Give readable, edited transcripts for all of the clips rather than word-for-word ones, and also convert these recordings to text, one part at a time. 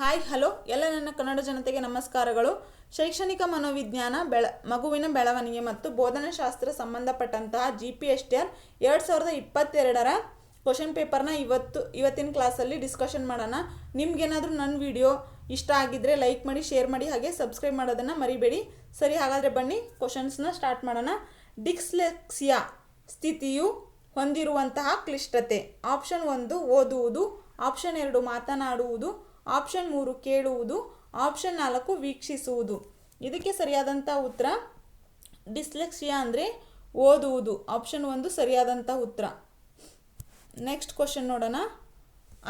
Hi hello ಎಲ್ಲ ನನ್ನ ಕನ್ನಡ ಜನತೆಗೆ ನಮಸ್ಕಾರಗಳು. ಶೈಕ್ಷಣಿಕ ಮನೋವಿಜ್ಞಾನ ಮಗುವಿನ ಬೆಳವಣಿಗೆ ಮತ್ತು ಬೋಧನಾಶಾಸ್ತ್ರ ಸಂಬಂಧಪಟ್ಟಂತಹ GPSTR 2022ರ ಕ್ವಶನ್ ಪೇಪರ್ನ ಇವತ್ತಿನ ಕ್ಲಾಸಲ್ಲಿ ಡಿಸ್ಕಷನ್ ಮಾಡೋಣ. ನಿಮ್ಗೇನಾದರೂ ನನ್ನ ವಿಡಿಯೋ ಇಷ್ಟ ಆಗಿದ್ದರೆ ಲೈಕ್ ಮಾಡಿ, ಶೇರ್ ಮಾಡಿ, ಹಾಗೆ ಸಬ್ಸ್ಕ್ರೈಬ್ ಮಾಡೋದನ್ನು ಮರಿಬೇಡಿ. ಸರಿ, ಹಾಗಾದರೆ ಬನ್ನಿ ಕ್ವಶನ್ಸ್ನ ಸ್ಟಾರ್ಟ್ ಮಾಡೋಣ. ಡಿಸ್ಲೆಕ್ಸಿಯಾ ಸ್ಥಿತಿಯು ಹೊಂದಿರುವಂತಹ ಕ್ಲಿಷ್ಟತೆ. ಆಪ್ಷನ್ 1 ಓದುವುದು, ಆಪ್ಷನ್ 2 ಮಾತನಾಡುವುದು, ಆಪ್ಷನ್ 3 ಕೇಳುವುದು, ಆಪ್ಷನ್ 4 ವೀಕ್ಷಿಸುವುದು. ಇದಕ್ಕೆ ಸರಿಯಾದಂಥ ಉತ್ತರ ಡಿಸ್ಲೆಕ್ಸಿಯಾ ಅಂದರೆ ಓದುವುದು. ಆಪ್ಷನ್ 1 ಸರಿಯಾದಂಥ ಉತ್ತರ. ನೆಕ್ಸ್ಟ್ ಕ್ವಶನ್ ನೋಡೋಣ.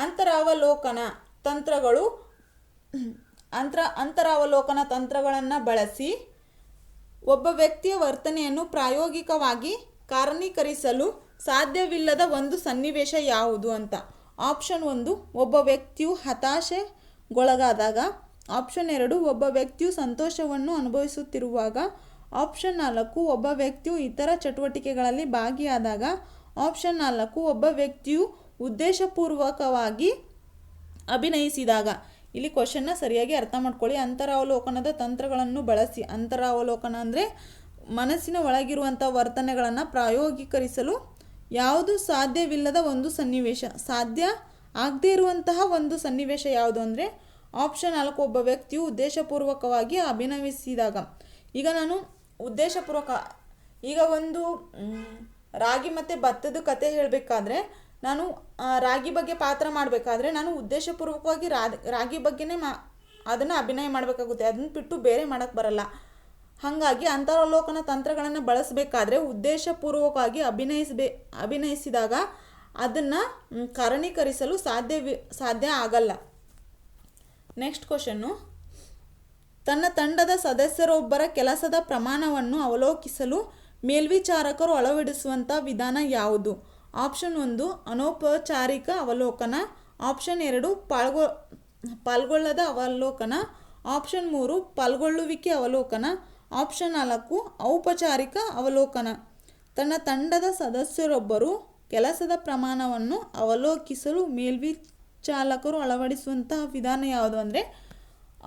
ಅಂತರಾವಲೋಕನ ತಂತ್ರಗಳು ಅಂತರಾವಲೋಕನ ತಂತ್ರಗಳನ್ನು ಬಳಸಿ ಒಬ್ಬ ವ್ಯಕ್ತಿಯ ವರ್ತನೆಯನ್ನು ಪ್ರಾಯೋಗಿಕವಾಗಿ ಕಾರಣೀಕರಿಸಲು ಸಾಧ್ಯವಿಲ್ಲದ ಒಂದು ಸನ್ನಿವೇಶ ಯಾವುದು ಅಂತ. ಆಪ್ಷನ್ 1 ಒಬ್ಬ ವ್ಯಕ್ತಿಯು ಹತಾಶೆಗೊಳಗಾದಾಗ, ಆಪ್ಷನ್ 2 ಒಬ್ಬ ವ್ಯಕ್ತಿಯು ಸಂತೋಷವನ್ನು ಅನುಭವಿಸುತ್ತಿರುವಾಗ, ಆಪ್ಷನ್ 4 ಒಬ್ಬ ವ್ಯಕ್ತಿಯು ಇತರ ಚಟುವಟಿಕೆಗಳಲ್ಲಿ ಭಾಗಿಯಾದಾಗ, ಆಪ್ಷನ್ 4 ಒಬ್ಬ ವ್ಯಕ್ತಿಯು ಉದ್ದೇಶಪೂರ್ವಕವಾಗಿ ಅಭಿನಯಿಸಿದಾಗ. ಇಲ್ಲಿ ಕ್ವಶನ್ನ ಸರಿಯಾಗಿ ಅರ್ಥ ಮಾಡ್ಕೊಳ್ಳಿ. ಅಂತರಾವಲೋಕನದ ತಂತ್ರಗಳನ್ನು ಬಳಸಿ, ಅಂತರಾವಲೋಕನ ಅಂದರೆ ಮನಸ್ಸಿನ ಒಳಗಿರುವಂಥ ವರ್ತನೆಗಳನ್ನು ಪ್ರಾಯೋಗಿಕರಿಸಲು ಯಾವುದು ಸಾಧ್ಯವಿಲ್ಲದ ಒಂದು ಸನ್ನಿವೇಶ, ಸಾಧ್ಯ ಆಗದೇ ಇರುವಂತಹ ಒಂದು ಸನ್ನಿವೇಶ ಯಾವುದು ಅಂದರೆ ಆಪ್ಷನ್ 4 ಒಬ್ಬ ವ್ಯಕ್ತಿಯು ಉದ್ದೇಶಪೂರ್ವಕವಾಗಿ ಅಭಿನಯಿಸಿದಾಗ. ಈಗ ನಾನು ಈಗ ಒಂದು ರಾಗಿ ಮತ್ತು ಭತ್ತದ ಕತೆ ಹೇಳಬೇಕಾದ್ರೆ, ನಾನು ರಾಗಿ ಬಗ್ಗೆ ಪಾತ್ರ ಮಾಡಬೇಕಾದ್ರೆ ನಾನು ಉದ್ದೇಶಪೂರ್ವಕವಾಗಿ ರಾಗಿ ಬಗ್ಗೆನೇ ಅದನ್ನು ಅಭಿನಯ ಮಾಡಬೇಕಾಗುತ್ತೆ. ಅದನ್ನು ಬಿಟ್ಟು ಬೇರೆ ಮಾಡೋಕ್ಕೆ ಬರಲ್ಲ. ಹಾಗಾಗಿ ಅಂತರಾವಲೋಕನ ತಂತ್ರಗಳನ್ನು ಬಳಸಬೇಕಾದ್ರೆ ಉದ್ದೇಶಪೂರ್ವಕವಾಗಿ ಅಭಿನಯಿಸಿದಾಗ ಅದನ್ನು ಕಾರಣೀಕರಿಸಲು ಸಾಧ್ಯ ಆಗಲ್ಲ. Next question. ತನ್ನ ತಂಡದ ಸದಸ್ಯರೊಬ್ಬರ ಕೆಲಸದ ಪ್ರಮಾಣವನ್ನು ಅವಲೋಕಿಸಲು ಮೇಲ್ವಿಚಾರಕರು ಅಳವಡಿಸುವಂಥ ವಿಧಾನ ಯಾವುದು. ಆಪ್ಷನ್ 1 ಅನೌಪಚಾರಿಕ ಅವಲೋಕನ, ಆಪ್ಷನ್ 2 ಪಾಲ್ಗೊಳ್ಳದ ಅವಲೋಕನ, ಆಪ್ಷನ್ 3 ಪಾಲ್ಗೊಳ್ಳುವಿಕೆ ಅವಲೋಕನ, ಆಪ್ಷನ್ 4 ಔಪಚಾರಿಕ ಅವಲೋಕನ. ತನ್ನ ತಂಡದ ಸದಸ್ಯರೊಬ್ಬರು ಕೆಲಸದ ಪ್ರಮಾಣವನ್ನು ಅವಲೋಕಿಸಲು ಮೇಲ್ವಿಚಾರಕರು ಅಳವಡಿಸುವಂತಹ ವಿಧಾನ ಯಾವುದು ಅಂದರೆ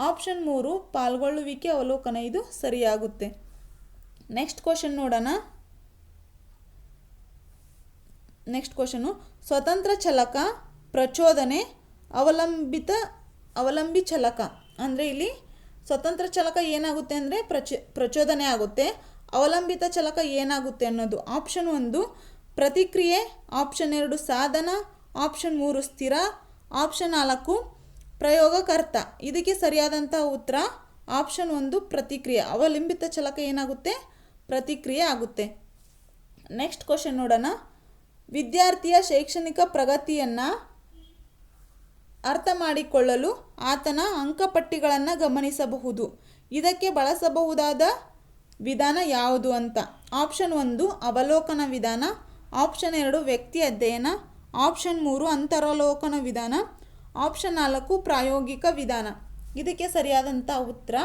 ಆಪ್ಷನ್ 3 ಪಾಲ್ಗೊಳ್ಳುವಿಕೆ ಅವಲೋಕನ. ಇದು ಸರಿಯಾಗುತ್ತೆ. ನೆಕ್ಸ್ಟ್ ಕ್ವಶನ್ ನೋಡೋಣ. Next question. ಸ್ವತಂತ್ರ ಚಲಕ, ಪ್ರಚೋದನೆ, ಅವಲಂಬಿ ಚಲಕ. ಅಂದರೆ ಇಲ್ಲಿ ಸ್ವತಂತ್ರ ಚಲಕ ಏನಾಗುತ್ತೆ ಅಂದರೆ ಪ್ರಚೋದನೆ ಆಗುತ್ತೆ. ಅವಲಂಬಿತ ಚಲಕ ಏನಾಗುತ್ತೆ ಅನ್ನೋದು. ಆಪ್ಷನ್ 1 ಪ್ರತಿಕ್ರಿಯೆ, ಆಪ್ಷನ್ 2 ಸಾಧನ, ಆಪ್ಷನ್ 3 ಸ್ಥಿರ, ಆಪ್ಷನ್ 4 ಪ್ರಯೋಗಕರ್ತ. ಇದಕ್ಕೆ ಸರಿಯಾದಂಥ ಉತ್ತರ ಆಪ್ಷನ್ 1 ಪ್ರತಿಕ್ರಿಯೆ. ಅವಲಂಬಿತ ಚಲಕ ಏನಾಗುತ್ತೆ, ಪ್ರತಿಕ್ರಿಯೆ ಆಗುತ್ತೆ. ನೆಕ್ಸ್ಟ್ ಕ್ವಶನ್ ನೋಡೋಣ. ವಿದ್ಯಾರ್ಥಿಯ ಶೈಕ್ಷಣಿಕ ಪ್ರಗತಿಯನ್ನು ಅರ್ಥ ಮಾಡಿಕೊಳ್ಳಲು ಆತನ ಅಂಕಪಟ್ಟಿಗಳನ್ನು ಗಮನಿಸಬಹುದು. ಇದಕ್ಕೆ ಬಳಸಬಹುದಾದ ವಿಧಾನ ಯಾವುದು ಅಂತ. ಆಪ್ಷನ್ 1 ಅವಲೋಕನ ವಿಧಾನ, ಆಪ್ಷನ್ 2 ವ್ಯಕ್ತಿ ಅಧ್ಯಯನ, ಆಪ್ಷನ್ 3 ಅಂತರಾವಲೋಕನ ವಿಧಾನ, ಆಪ್ಷನ್ 4 ಪ್ರಾಯೋಗಿಕ ವಿಧಾನ. ಇದಕ್ಕೆ ಸರಿಯಾದಂಥ ಉತ್ತರ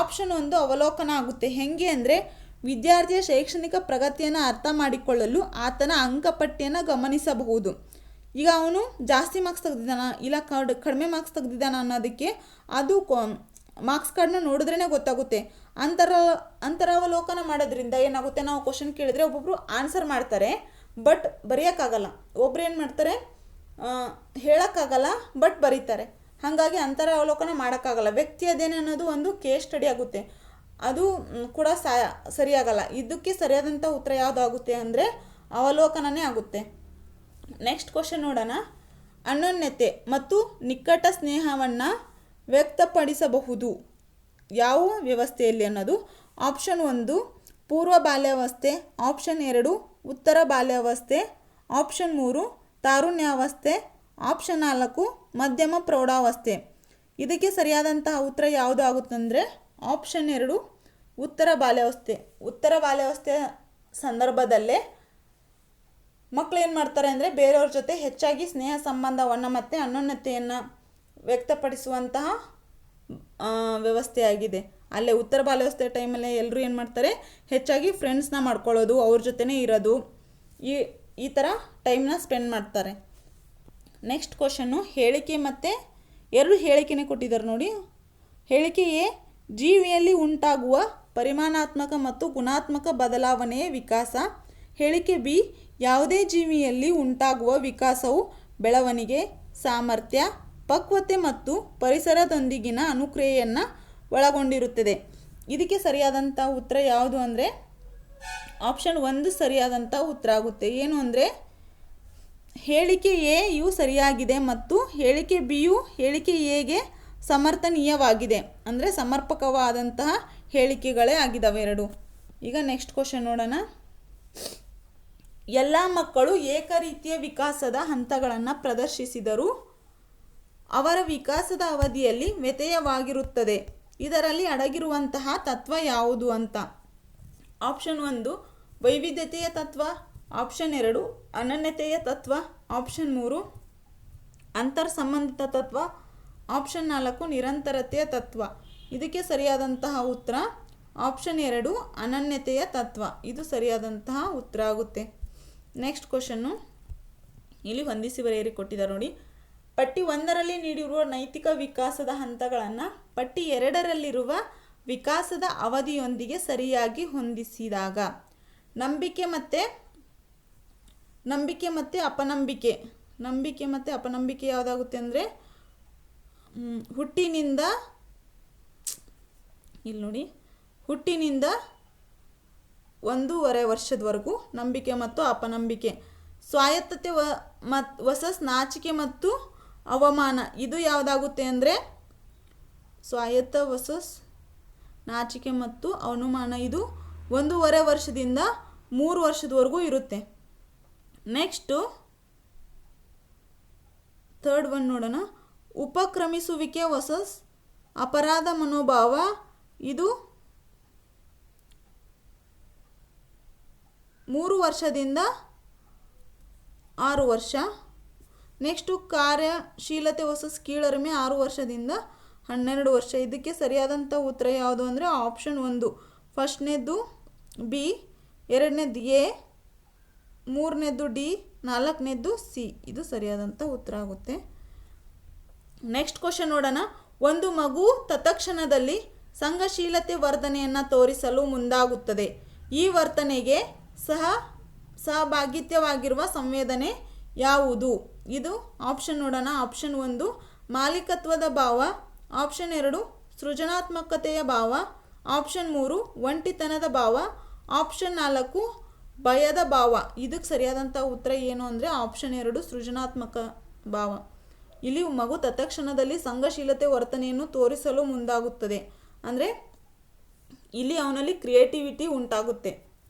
ಆಪ್ಷನ್ 1 ಅವಲೋಕನ ಆಗುತ್ತೆ. ಹೆಂಗೆ ಅಂದರೆ ವಿದ್ಯಾರ್ಥಿಯ ಶೈಕ್ಷಣಿಕ ಪ್ರಗತಿಯನ್ನು ಅರ್ಥ ಮಾಡಿಕೊಳ್ಳಲು ಆತನ ಅಂಕಪಟ್ಟಿಯನ್ನು ಗಮನಿಸಬಹುದು. ಈಗ ಅವನು ಜಾಸ್ತಿ ಮಾರ್ಕ್ಸ್ ತೆಗೆದಿದ್ದಾನ ಇಲ್ಲ ಕಡಿಮೆ ಮಾರ್ಕ್ಸ್ ತೆಗೆದಿದ್ದಾನ ಅನ್ನೋದಕ್ಕೆ ಅದು ಮಾರ್ಕ್ಸ್ ಕಾರ್ಡ್ನ ನೋಡಿದ್ರೇ ಗೊತ್ತಾಗುತ್ತೆ. ಅಂತರಾವಲೋಕನ ಮಾಡೋದ್ರಿಂದ ಏನಾಗುತ್ತೆ, ನಾವು ಕ್ವಶನ್ ಕೇಳಿದ್ರೆ ಒಬ್ಬೊಬ್ಬರು ಆನ್ಸರ್ ಮಾಡ್ತಾರೆ ಬಟ್ ಬರೆಯೋಕ್ಕಾಗಲ್ಲ, ಒಬ್ರು ಏನು ಮಾಡ್ತಾರೆ ಹೇಳೋಕ್ಕಾಗಲ್ಲ ಬಟ್ ಬರೀತಾರೆ. ಹಾಗಾಗಿ ಅಂತರಾವಲೋಕನ ಮಾಡೋಕ್ಕಾಗಲ್ಲ. ವ್ಯಕ್ತಿ ಅಧ್ಯಯನ ಅನ್ನೋದು ಒಂದು ಕೇಸ್ ಸ್ಟಡಿ ಆಗುತ್ತೆ, ಅದು ಕೂಡ ಸರಿಯಾಗಲ್ಲ. ಇದಕ್ಕೆ ಸರಿಯಾದಂಥ ಉತ್ತರ ಯಾವುದಾಗುತ್ತೆ ಅಂದರೆ ಅವಲೋಕನನೇ ಆಗುತ್ತೆ. ನೆಕ್ಸ್ಟ್ ಕ್ವಶನ್ ನೋಡೋಣ. ಅನ್ಯೋನ್ಯತೆ ಮತ್ತು ನಿಕಟ ಸ್ನೇಹವನ್ನು ವ್ಯಕ್ತಪಡಿಸಬಹುದು ಯಾವ ವ್ಯವಸ್ಥೆಯಲ್ಲಿ ಅನ್ನೋದು. ಆಪ್ಷನ್ 1 ಪೂರ್ವ ಬಾಲ್ಯಾವಸ್ಥೆ, ಆಪ್ಷನ್ 2 ಉತ್ತರ ಬಾಲ್ಯಾವಸ್ಥೆ, ಆಪ್ಷನ್ 3 ತಾರುಣ್ಯಾವಸ್ಥೆ, ಆಪ್ಷನ್ 4 ಮಧ್ಯಮ ಪ್ರೌಢಾವಸ್ಥೆ. ಇದಕ್ಕೆ ಸರಿಯಾದಂತಹ ಉತ್ತರ ಯಾವುದು ಆಗುತ್ತಂದರೆ ಆಪ್ಷನ್ 2 ಉತ್ತರ ಬಾಲ್ಯಾವಸ್ಥೆ. ಉತ್ತರ ಬಾಲ್ಯಾವಸ್ಥೆಯ ಸಂದರ್ಭದಲ್ಲೇ ಮಕ್ಕಳು ಏನು ಮಾಡ್ತಾರೆ ಅಂದರೆ ಬೇರೆಯವ್ರ ಜೊತೆ ಹೆಚ್ಚಾಗಿ ಸ್ನೇಹ ಸಂಬಂಧವನ್ನು ಮತ್ತು ಅನ್ಯೋನ್ಯತೆಯನ್ನು ವ್ಯಕ್ತಪಡಿಸುವಂತಹ ವ್ಯವಸ್ಥೆಯಾಗಿದೆ. ಅಲ್ಲೇ ಉತ್ತರ ಬಾಲ್ಯಾವಸ್ಥೆ ಟೈಮಲ್ಲೇ ಎಲ್ಲರೂ ಏನು ಮಾಡ್ತಾರೆ, ಹೆಚ್ಚಾಗಿ ಫ್ರೆಂಡ್ಸ್ನ ಮಾಡ್ಕೊಳ್ಳೋದು, ಅವ್ರ ಜೊತೆನೇ ಇರೋದು, ಈ ಥರ ಟೈಮ್ನ ಸ್ಪೆಂಡ್ ಮಾಡ್ತಾರೆ. Next question. ಹೇಳಿಕೆ ಮತ್ತು ಎರಡು ಹೇಳಿಕೆನೇ ಕೊಟ್ಟಿದ್ದಾರೆ ನೋಡಿ. ಹೇಳಿಕೆ ಎ, ಜೀವಿಯಲ್ಲಿ ಉಂಟಾಗುವ ಪರಿಮಾಣಾತ್ಮಕ ಮತ್ತು ಗುಣಾತ್ಮಕ ಬದಲಾವಣೆಯ ವಿಕಾಸ. ಹೇಳಿಕೆ ಬಿ, ಯಾವುದೇ ಜೀವಿಯಲ್ಲಿ ಉಂಟಾಗುವ ವಿಕಾಸವು ಬೆಳವಣಿಗೆ, ಸಾಮರ್ಥ್ಯ, ಪಕ್ವತೆ ಮತ್ತು ಪರಿಸರದೊಂದಿಗಿನ ಅನುಕ್ರಿಯೆಯನ್ನು ಒಳಗೊಂಡಿರುತ್ತದೆ. ಇದಕ್ಕೆ ಸರಿಯಾದಂಥ ಉತ್ತರ ಯಾವುದು ಅಂದರೆ ಆಪ್ಷನ್ 1 ಸರಿಯಾದಂಥ ಉತ್ತರ ಆಗುತ್ತೆ. ಏನು ಅಂದರೆ ಹೇಳಿಕೆ ಎ ಯು ಸರಿಯಾಗಿದೆ ಮತ್ತು ಹೇಳಿಕೆ ಬಿ ಯು ಹೇಳಿಕೆ ಎಗೆ ಸಮರ್ಥನೀಯವಾಗಿದೆ. ಅಂದರೆ ಸಮರ್ಪಕವಾದಂತಹ ಹೇಳಿಕೆಗಳೇ ಆಗಿದ್ದಾವೆ ಎರಡು. ಈಗ ನೆಕ್ಸ್ಟ್ ಕ್ವಶನ್ ನೋಡೋಣ. ಎಲ್ಲ ಮಕ್ಕಳು ಏಕರೀತಿಯ ವಿಕಾಸದ ಹಂತಗಳನ್ನು ಪ್ರದರ್ಶಿಸಿದರೂ ಅವರ ವಿಕಾಸದ ಅವಧಿಯಲ್ಲಿ ವ್ಯತ್ಯಯವಾಗಿರುತ್ತದೆ. ಇದರಲ್ಲಿ ಅಡಗಿರುವಂತಹ ತತ್ವ ಯಾವುದು ಅಂತ. ಆಪ್ಷನ್ 1 ವೈವಿಧ್ಯತೆಯ ತತ್ವ, ಆಪ್ಷನ್ 2 ಅನನ್ಯತೆಯ ತತ್ವ, ಆಪ್ಷನ್ 3 ಅಂತರ್ಸಂಬಂಧಿತ ತತ್ವ, ಆಪ್ಷನ್ 4 ನಿರಂತರತೆಯ ತತ್ವ. ಇದಕ್ಕೆ ಸರಿಯಾದಂತಹ ಉತ್ತರ ಆಪ್ಷನ್ 2 ಅನನ್ಯತೆಯ ತತ್ವ. ಇದು ಸರಿಯಾದಂತಹ ಉತ್ತರ ಆಗುತ್ತೆ. ನೆಕ್ಸ್ಟ್ ಕ್ವಶನ್ನು ಇಲ್ಲಿ ಹೊಂದಿಸಿ ಬರೆಯಿರಿ ಕೊಟ್ಟಿದ್ದಾರೆ ನೋಡಿ. ಪಟ್ಟಿ 1ರಲ್ಲಿ ನೀಡಿರುವ ನೈತಿಕ ವಿಕಾಸದ ಹಂತಗಳನ್ನು ಪಟ್ಟಿ 2ರಲ್ಲಿರುವ ವಿಕಾಸದ ಅವಧಿಯೊಂದಿಗೆ ಸರಿಯಾಗಿ ಹೊಂದಿಸಿದಾಗ ನಂಬಿಕೆ ಮತ್ತು ಅಪನಂಬಿಕೆ ಯಾವುದಾಗುತ್ತೆ ಅಂದರೆ ಹುಟ್ಟಿನಿಂದ 1.5 ವರ್ಷದವರೆಗೂ ನಂಬಿಕೆ ಮತ್ತು ಅಪನಂಬಿಕೆ. ಸ್ವಾಯತ್ತತೆ ವಸಸ್ ನಾಚಿಕೆ ಮತ್ತು ಅವಮಾನ, ಇದು ಯಾವುದಾಗುತ್ತೆ ಅಂದರೆ ಸ್ವಾಯತ್ತ ವಸಸ್ ನಾಚಿಕೆ ಮತ್ತು ಅವಮಾನ, ಇದು 1.5 ವರ್ಷದಿಂದ 3 ವರ್ಷದವರೆಗೂ ಇರುತ್ತೆ. ನೆಕ್ಸ್ಟು ಥರ್ಡ್ ಒನ್ ನೋಡೋಣ. ಉಪಕ್ರಮಿಸುವಿಕೆ ವಸಸ್ ಅಪರಾಧ ಮನೋಭಾವ, ಇದು 3 ವರ್ಷದಿಂದ 6 ವರ್ಷ. ನೆಕ್ಸ್ಟು ಕಾರ್ಯಶೀಲತೆ ವಸಸ್ ಕೀಳರಿಮೆ 6 ವರ್ಷದಿಂದ 12 ವರ್ಷ. ಇದಕ್ಕೆ ಸರಿಯಾದಂಥ ಉತ್ತರ ಯಾವುದು ಅಂದರೆ ಆಪ್ಷನ್ 1 ಫಸ್ಟ್ನೇದ್ದು ಬಿ, 2ನೇದ್ದು ಎ, 3ನೇದ್ದು ಡಿ, 4ನೇದ್ದು ಸಿ. ಇದು ಸರಿಯಾದಂಥ ಉತ್ತರ ಆಗುತ್ತೆ. ನೆಕ್ಸ್ಟ್ ಕ್ವಶನ್ ನೋಡೋಣ. ಒಂದು ಮಗು ತತ್ಕ್ಷಣದಲ್ಲಿ ಸಂಘಶೀಲತೆ ವರ್ತನೆಯನ್ನು ತೋರಿಸಲು ಮುಂದಾಗುತ್ತದೆ. ಈ ವರ್ತನೆಗೆ ಸಹಭಾಗಿತ್ವವಾಗಿರುವ ಸಂವೇದನೆ ಯಾವುದು? ಇದು ಆಪ್ಷನ್ ನೋಡೋಣ. ಆಪ್ಷನ್ 1 ಮಾಲೀಕತ್ವದ ಭಾವ, ಆಪ್ಷನ್ 2 ಸೃಜನಾತ್ಮಕತೆಯ ಭಾವ, ಆಪ್ಷನ್ 3 ಒಂಟಿತನದ ಭಾವ, ಆಪ್ಷನ್ 4 ಭಯದ ಭಾವ. ಇದಕ್ಕೆ ಸರಿಯಾದಂಥ ಉತ್ತರ ಏನು ಅಂದರೆ ಆಪ್ಷನ್ 2 ಸೃಜನಾತ್ಮಕ ಭಾವ. ಇಲ್ಲಿ ಮಗು ತತ್ಕ್ಷಣದಲ್ಲಿ ಸಂಘಶೀಲತೆ ವರ್ತನೆಯನ್ನು ತೋರಿಸಲು ಮುಂದಾಗುತ್ತದೆ ಅಂದರೆ ಇಲ್ಲಿ ಅವನಲ್ಲಿ ಕ್ರಿಯೇಟಿವಿಟಿ ಉಂಟಾಗುತ್ತೆ,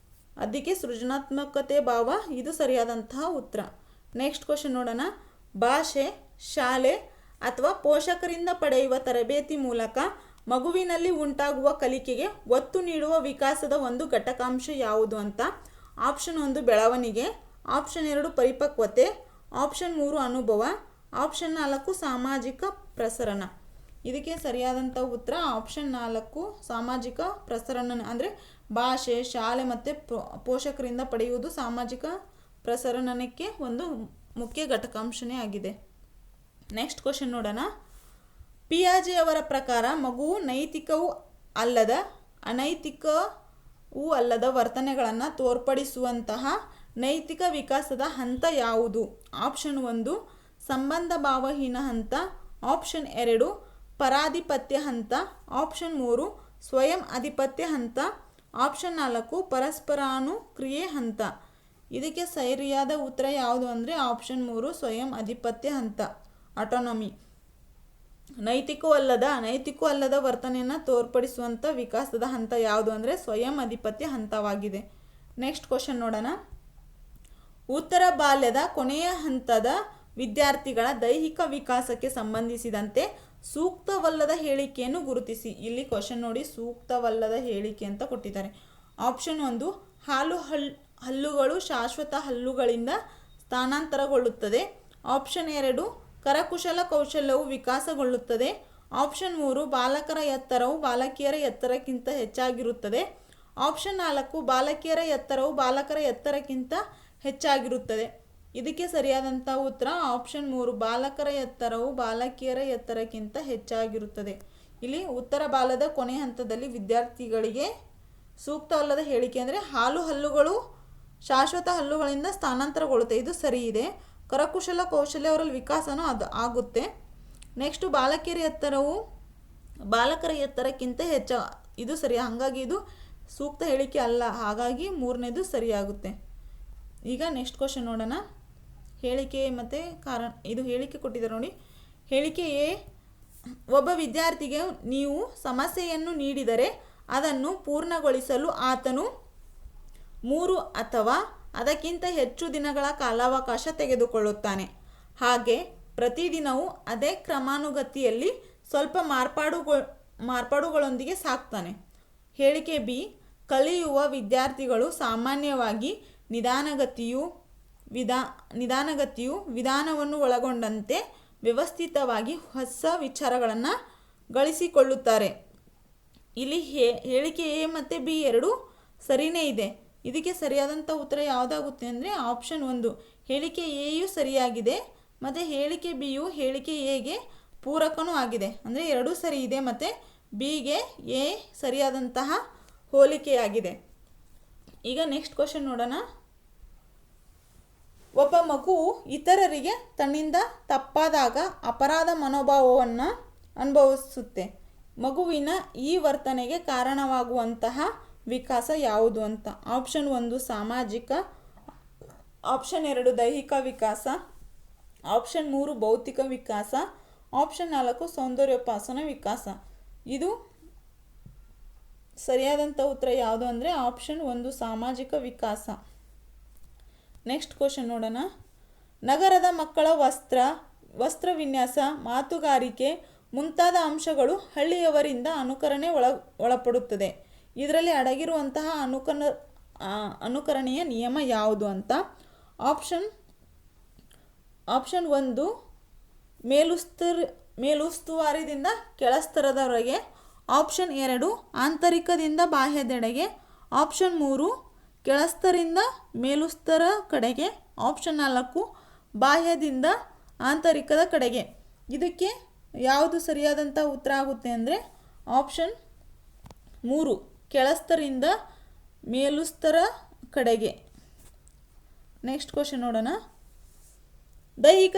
ಅದಕ್ಕೆ ಸೃಜನಾತ್ಮಕತೆ ಭಾವ. ಇದು ಸರಿಯಾದಂತಹ ಉತ್ತರ. ನೆಕ್ಸ್ಟ್ ಕ್ವಶನ್ ನೋಡೋಣ. ಭಾಷೆ, ಶಾಲೆ ಅಥವಾ ಪೋಷಕರಿಂದ ಪಡೆಯುವ ತರಬೇತಿ ಮೂಲಕ ಮಗುವಿನಲ್ಲಿ ಉಂಟಾಗುವ ಕಲಿಕೆಗೆ ಒತ್ತು ನೀಡುವ ವಿಕಾಸದ ಒಂದು ಘಟಕಾಂಶ ಯಾವುದು ಅಂತ. ಆಪ್ಷನ್ 1 ಬೆಳವಣಿಗೆ, ಆಪ್ಷನ್ 2 ಪರಿಪಕ್ವತೆ, ಆಪ್ಷನ್ 3 ಅನುಭವ, ಆಪ್ಷನ್ 4 ಸಾಮಾಜಿಕ ಪ್ರಸರಣ. ಇದಕ್ಕೆ ಸರಿಯಾದಂಥ ಉತ್ತರ ಆಪ್ಷನ್ 4 ಸಾಮಾಜಿಕ ಪ್ರಸರಣ. ಅಂದರೆ ಭಾಷೆ, ಶಾಲೆ ಮತ್ತು ಪೋಷಕರಿಂದ ಪಡೆಯುವುದು ಸಾಮಾಜಿಕ ಪ್ರಸರಣಕ್ಕೆ ಒಂದು ಮುಖ್ಯ ಘಟಕಾಂಶನೇ ಆಗಿದೆ. ನೆಕ್ಸ್ಟ್ ಕ್ವಶನ್ ನೋಡೋಣ. ಪಿಯಾಜೆ ಅವರ ಪ್ರಕಾರ ಮಗುವು ನೈತಿಕವೂ ಅಲ್ಲದ ಅನೈತಿಕವೂ ಅಲ್ಲದ ವರ್ತನೆಗಳನ್ನು ತೋರ್ಪಡಿಸುವಂತಹ ನೈತಿಕ ವಿಕಾಸದ ಹಂತ ಯಾವುದು? ಆಪ್ಷನ್ 1 ಸಂಬಂಧ ಭಾವಹೀನ ಹಂತ, ಆಪ್ಷನ್ 2 ಪರಾಧಿಪತ್ಯ ಹಂತ, ಆಪ್ಷನ್ 3 ಸ್ವಯಂ ಅಧಿಪತ್ಯ ಹಂತ, ಆಪ್ಷನ್ 4 ಪರಸ್ಪರಾನುಕ್ರಿಯೆ ಹಂತ. ಇದಕ್ಕೆ ಸರಿಯಾದ ಉತ್ತರ ಯಾವುದು ಅಂದರೆ ಆಪ್ಷನ್ 3 ಸ್ವಯಂ ಅಧಿಪತ್ಯ ಹಂತ, ಆಟೋನಮಿ. ನೈತಿಕವೂ ಅಲ್ಲದ ವರ್ತನೆಯನ್ನು ತೋರ್ಪಡಿಸುವಂಥ ವಿಕಾಸದ ಹಂತ ಯಾವುದು ಅಂದರೆ ಸ್ವಯಂ ಅಧಿಪತ್ಯ ಹಂತವಾಗಿದೆ. ನೆಕ್ಸ್ಟ್ ಕ್ವಶನ್ ನೋಡೋಣ. ಉತ್ತರ ಬಾಲ್ಯದ ಕೊನೆಯ ಹಂತದ ವಿದ್ಯಾರ್ಥಿಗಳ ದೈಹಿಕ ವಿಕಾಸಕ್ಕೆ ಸಂಬಂಧಿಸಿದಂತೆ ಸೂಕ್ತವಲ್ಲದ ಹೇಳಿಕೆಯನ್ನು ಗುರುತಿಸಿ. ಇಲ್ಲಿ ಕ್ವಶನ್ ನೋಡಿ, ಸೂಕ್ತವಲ್ಲದ ಹೇಳಿಕೆ ಅಂತ ಕೊಟ್ಟಿದ್ದಾರೆ. ಆಪ್ಷನ್ 1 ಹಲ್ಲುಗಳು ಶಾಶ್ವತ ಹಲ್ಲುಗಳಿಂದ ಸ್ಥಾನಾಂತರಗೊಳ್ಳುತ್ತದೆ, ಆಪ್ಷನ್ 2 ಕರಕುಶಲ ಕೌಶಲ್ಯವು ವಿಕಾಸಗೊಳ್ಳುತ್ತದೆ, ಆಪ್ಷನ್ 3 ಬಾಲಕರ ಎತ್ತರವು ಬಾಲಕಿಯರ ಎತ್ತರಕ್ಕಿಂತ ಹೆಚ್ಚಾಗಿರುತ್ತದೆ, ಆಪ್ಷನ್ 4 ಬಾಲಕಿಯರ ಎತ್ತರವು ಬಾಲಕರ ಎತ್ತರಕ್ಕಿಂತ ಹೆಚ್ಚಾಗಿರುತ್ತದೆ. ಇದಕ್ಕೆ ಸರಿಯಾದಂಥ ಉತ್ತರ ಆಪ್ಷನ್ 3, ಬಾಲಕರ ಎತ್ತರವು ಬಾಲಕಿಯರ ಎತ್ತರಕ್ಕಿಂತ ಹೆಚ್ಚಾಗಿರುತ್ತದೆ. ಇಲ್ಲಿ ಉತ್ತರ ಬಾಲದ ಕೊನೆ ಹಂತದಲ್ಲಿ ವಿದ್ಯಾರ್ಥಿಗಳಿಗೆ ಸೂಕ್ತವಲ್ಲದ ಹೇಳಿಕೆ ಅಂದರೆ ಹಾಲು ಹಲ್ಲುಗಳು ಶಾಶ್ವತ ಹಲ್ಲುಗಳಿಂದ ಸ್ಥಾನಾಂತರಗೊಳ್ಳುತ್ತೆ, ಇದು ಸರಿ ಇದೆ. ಕರಕುಶಲ ಕೌಶಲ್ಯ ಅವರಲ್ಲಿ ವಿಕಾಸನೂ ಅದು ಆಗುತ್ತೆ. ನೆಕ್ಸ್ಟು ಬಾಲಕಿಯರ ಎತ್ತರವು ಬಾಲಕರ ಎತ್ತರಕ್ಕಿಂತ ಇದು ಸರಿ, ಹಾಗಾಗಿ ಇದು ಸೂಕ್ತ ಹೇಳಿಕೆ ಅಲ್ಲ, ಹಾಗಾಗಿ 3ನೇದು ಸರಿಯಾಗುತ್ತೆ. ಈಗ ನೆಕ್ಸ್ಟ್ ಕ್ವಶನ್ ನೋಡೋಣ. ಹೇಳಿಕೆ ಮತ್ತು ಕಾರಣ, ಇದು ಹೇಳಿಕೆ ಕೊಟ್ಟಿದ್ದಾರೆ ನೋಡಿ. ಹೇಳಿಕೆ ಎ, ಒಬ್ಬ ವಿದ್ಯಾರ್ಥಿಗೆ ನೀವು ಸಮಸ್ಯೆಯನ್ನು ನೀಡಿದರೆ ಅದನ್ನು ಪೂರ್ಣಗೊಳಿಸಲು ಆತನು 3 ಅಥವಾ ಅದಕ್ಕಿಂತ ಹೆಚ್ಚು ದಿನಗಳ ಕಾಲಾವಕಾಶ ತೆಗೆದುಕೊಳ್ಳುತ್ತಾನೆ. ಹಾಗೆ ಪ್ರತಿದಿನವೂ ಅದೇ ಕ್ರಮಾನುಗತಿಯಲ್ಲಿ ಸ್ವಲ್ಪ ಮಾರ್ಪಾಡುಗಳೊಂದಿಗೆ ಸಾಕ್ತಾನೆ. ಹೇಳಿಕೆ ಬಿ, ಕಲಿಯುವ ವಿದ್ಯಾರ್ಥಿಗಳು ಸಾಮಾನ್ಯವಾಗಿ ನಿಧಾನಗತಿಯು ವಿಧಾನವನ್ನು ಒಳಗೊಂಡಂತೆ ವ್ಯವಸ್ಥಿತವಾಗಿ ಹೊಸ ವಿಚಾರಗಳನ್ನು ಗಳಿಸಿಕೊಳ್ಳುತ್ತಾರೆ. ಇಲ್ಲಿ ಹೇಳಿಕೆ ಎ ಮತ್ತು ಬಿ ಎರಡೂ ಸರಿಯೇ ಇದೆ. ಇದಕ್ಕೆ ಸರಿಯಾದಂಥ ಉತ್ತರ ಯಾವುದಾಗುತ್ತೆ ಅಂದರೆ ಆಪ್ಷನ್ 1, ಹೇಳಿಕೆ ಎಯು ಸರಿಯಾಗಿದೆ ಮತ್ತು ಹೇಳಿಕೆ ಬಿಯು ಹೇಳಿಕೆ ಎಗೆ ಪೂರಕನೂ ಆಗಿದೆ. ಅಂದರೆ ಎರಡೂ ಸರಿ ಇದೆ ಮತ್ತು ಬಿಗೆ ಎ ಸರಿಯಾದಂತಹ ಹೋಲಿಕೆಯಾಗಿದೆ. ಈಗ ನೆಕ್ಸ್ಟ್ ಕ್ವಶನ್ ನೋಡೋಣ. ಒಬ್ಬ ಮಗುವು ಇತರರಿಗೆ ತನ್ನಿಂದ ತಪ್ಪಾದಾಗ ಅಪರಾಧ ಮನೋಭಾವವನ್ನು ಅನುಭವಿಸುತ್ತೆ. ಮಗುವಿನ ಈ ವರ್ತನೆಗೆ ಕಾರಣವಾಗುವಂತಹ ವಿಕಾಸ ಯಾವುದು ಅಂತ. ಆಪ್ಷನ್ 1 ಸಾಮಾಜಿಕ, ಆಪ್ಷನ್ 2 ದೈಹಿಕ ವಿಕಾಸ, ಆಪ್ಷನ್ 3 ಭೌತಿಕ ವಿಕಾಸ, ಆಪ್ಷನ್ 4 ಸೌಂದರ್ಯೋಪಾಸನ ವಿಕಾಸ. ಇದು ಸರಿಯಾದಂಥ ಉತ್ತರ ಯಾವುದು ಅಂದರೆ ಆಪ್ಷನ್ 1 ಸಾಮಾಜಿಕ ವಿಕಾಸ. ನೆಕ್ಸ್ಟ್ ಕ್ವಶನ್ ನೋಡೋಣ. ನಗರದ ಮಕ್ಕಳ ವಸ್ತ್ರ ವಿನ್ಯಾಸ, ಮಾತುಗಾರಿಕೆ ಮುಂತಾದ ಅಂಶಗಳು ಹಳ್ಳಿಯವರಿಂದ ಅನುಕರಣೆ ಒಳಪಡುತ್ತದೆ. ಇದರಲ್ಲಿ ಅಡಗಿರುವಂತಹ ಅನುಕರಣೆಯ ನಿಯಮ ಯಾವುದು ಅಂತ. ಆಪ್ಷನ್ 1 ಮೇಲುಸ್ತುವಾರಿದಿಂದ ಕೆಳಸ್ತರದವರೆಗೆ, ಆಪ್ಷನ್ 2 ಆಂತರಿಕದಿಂದ ಬಾಹ್ಯದೆಡೆಗೆ, ಆಪ್ಷನ್ 3 ಕೆಳಸ್ತರಿಂದ ಮೇಲುಸ್ತರ ಕಡೆಗೆ, ಆಪ್ಷನ್ 4 ಬಾಹ್ಯದಿಂದ ಆಂತರಿಕದ ಕಡೆಗೆ. ಇದಕ್ಕೆ ಯಾವುದು ಸರಿಯಾದಂಥ ಉತ್ತರ ಆಗುತ್ತೆ ಅಂದರೆ ಆಪ್ಷನ್ 3 ಕೆಳಸ್ತರಿಂದ ಮೇಲುಸ್ತರ ಕಡೆಗೆ. ನೆಕ್ಸ್ಟ್ ಕ್ವಶನ್ ನೋಡೋಣ. ದೈಹಿಕ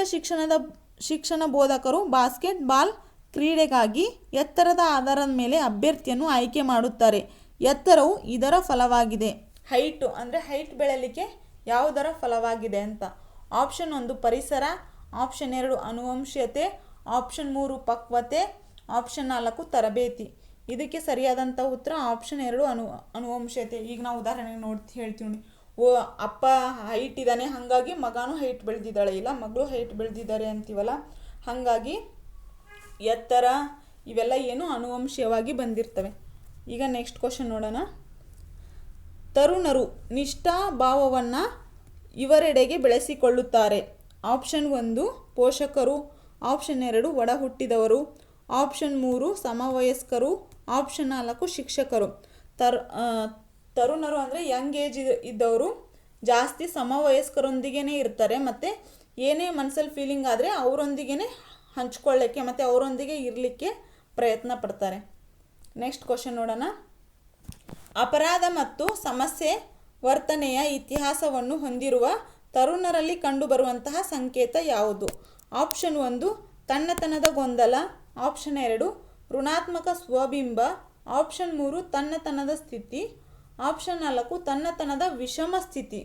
ಶಿಕ್ಷಣ ಬೋಧಕರು ಬಾಸ್ಕೆಟ್ ಬಾಲ್ ಕ್ರೀಡೆಗಾಗಿ ಎತ್ತರದ ಆಧಾರದ ಮೇಲೆ ಅಭ್ಯರ್ಥಿಯನ್ನು ಆಯ್ಕೆ ಮಾಡುತ್ತಾರೆ. ಎತ್ತರವು ಇದರ ಫಲವಾಗಿದೆ. ಹೈಟ್ ಬೆಳೆಯಲಿಕ್ಕೆ ಯಾವುದರ ಫಲವಾಗಿದೆ ಅಂತ. ಆಪ್ಷನ್ 1 ಪರಿಸರ, ಆಪ್ಷನ್ 2 ಆನುವಂಶಿಕತೆ, ಆಪ್ಷನ್ 3 ಪಕ್ವತೆ, ಆಪ್ಷನ್ 4 ತರಬೇತಿ. ಇದಕ್ಕೆ ಸರಿಯಾದಂಥ ಉತ್ತರ ಆಪ್ಷನ್ 2 ಆನುವಂಶಿಕತೆ. ಈಗ ನಾವು ಉದಾಹರಣೆಗೆ ಹೇಳ್ತೀವಿ, ಅಪ್ಪ ಹೈಟ್ ಇದ್ದಾನೆ ಹಾಗಾಗಿ ಮಗನೂ ಹೈಟ್ ಬೆಳೆದಿದ್ದಾಳೆ, ಇಲ್ಲ ಮಗಳು ಹೈಟ್ ಬೆಳೆದಿದ್ದಾರೆ ಅಂತೀವಲ್ಲ, ಹಾಗಾಗಿ ಎತ್ತರ ಇವೆಲ್ಲ ಏನು ಆನುವಂಶಿಕವಾಗಿ ಬಂದಿರ್ತವೆ. ಈಗ ನೆಕ್ಸ್ಟ್ ಕ್ವಶನ್ ನೋಡೋಣ. ತರುಣರು ನಿಷ್ಠಾಭಾವವನ್ನು ಇವರೆಡೆಗೆ ಬೆಳೆಸಿಕೊಳ್ಳುತ್ತಾರೆ. ಆಪ್ಷನ್ 1 ಪೋಷಕರು, ಆಪ್ಷನ್ 2 ಒಡ ಹುಟ್ಟಿದವರು, ಆಪ್ಷನ್ 3 ಸಮವಯಸ್ಕರು, ಆಪ್ಷನ್ 4 ಶಿಕ್ಷಕರು. ತರುಣರು ಅಂದರೆ ಯಂಗ್ ಏಜ್ ಇದ್ದವರು ಜಾಸ್ತಿ ಸಮವಯಸ್ಕರೊಂದಿಗೇ ಇರ್ತಾರೆ ಮತ್ತು ಏನೇ ಮನಸ್ಸಲ್ಲಿ ಫೀಲಿಂಗ್ ಆದರೆ ಅವರೊಂದಿಗೇ ಹಂಚ್ಕೊಳ್ಳೋಕ್ಕೆ ಮತ್ತು ಅವರೊಂದಿಗೆ ಇರಲಿಕ್ಕೆ ಪ್ರಯತ್ನ ಪಡ್ತಾರೆ. ನೆಕ್ಸ್ಟ್ ಕ್ವಶನ್ ನೋಡೋಣ. ಅಪರಾಧ ಮತ್ತು ಸಮಸ್ಯೆ ವರ್ತನೆಯ ಇತಿಹಾಸವನ್ನು ಹೊಂದಿರುವ ತರುಣರಲ್ಲಿ ಕಂಡುಬರುವಂತಹ ಸಂಕೇತ ಯಾವುದು. ಆಪ್ಷನ್ 1 ತನ್ನತನದ ಗೊಂದಲ, ಆಪ್ಷನ್ 2 ಋಣಾತ್ಮಕ ಸ್ವಬಿಂಬ, ಆಪ್ಷನ್ 3 ತನ್ನತನದ ಸ್ಥಿತಿ, ಆಪ್ಷನ್ 4 ತನ್ನತನದ ವಿಷಮ ಸ್ಥಿತಿ.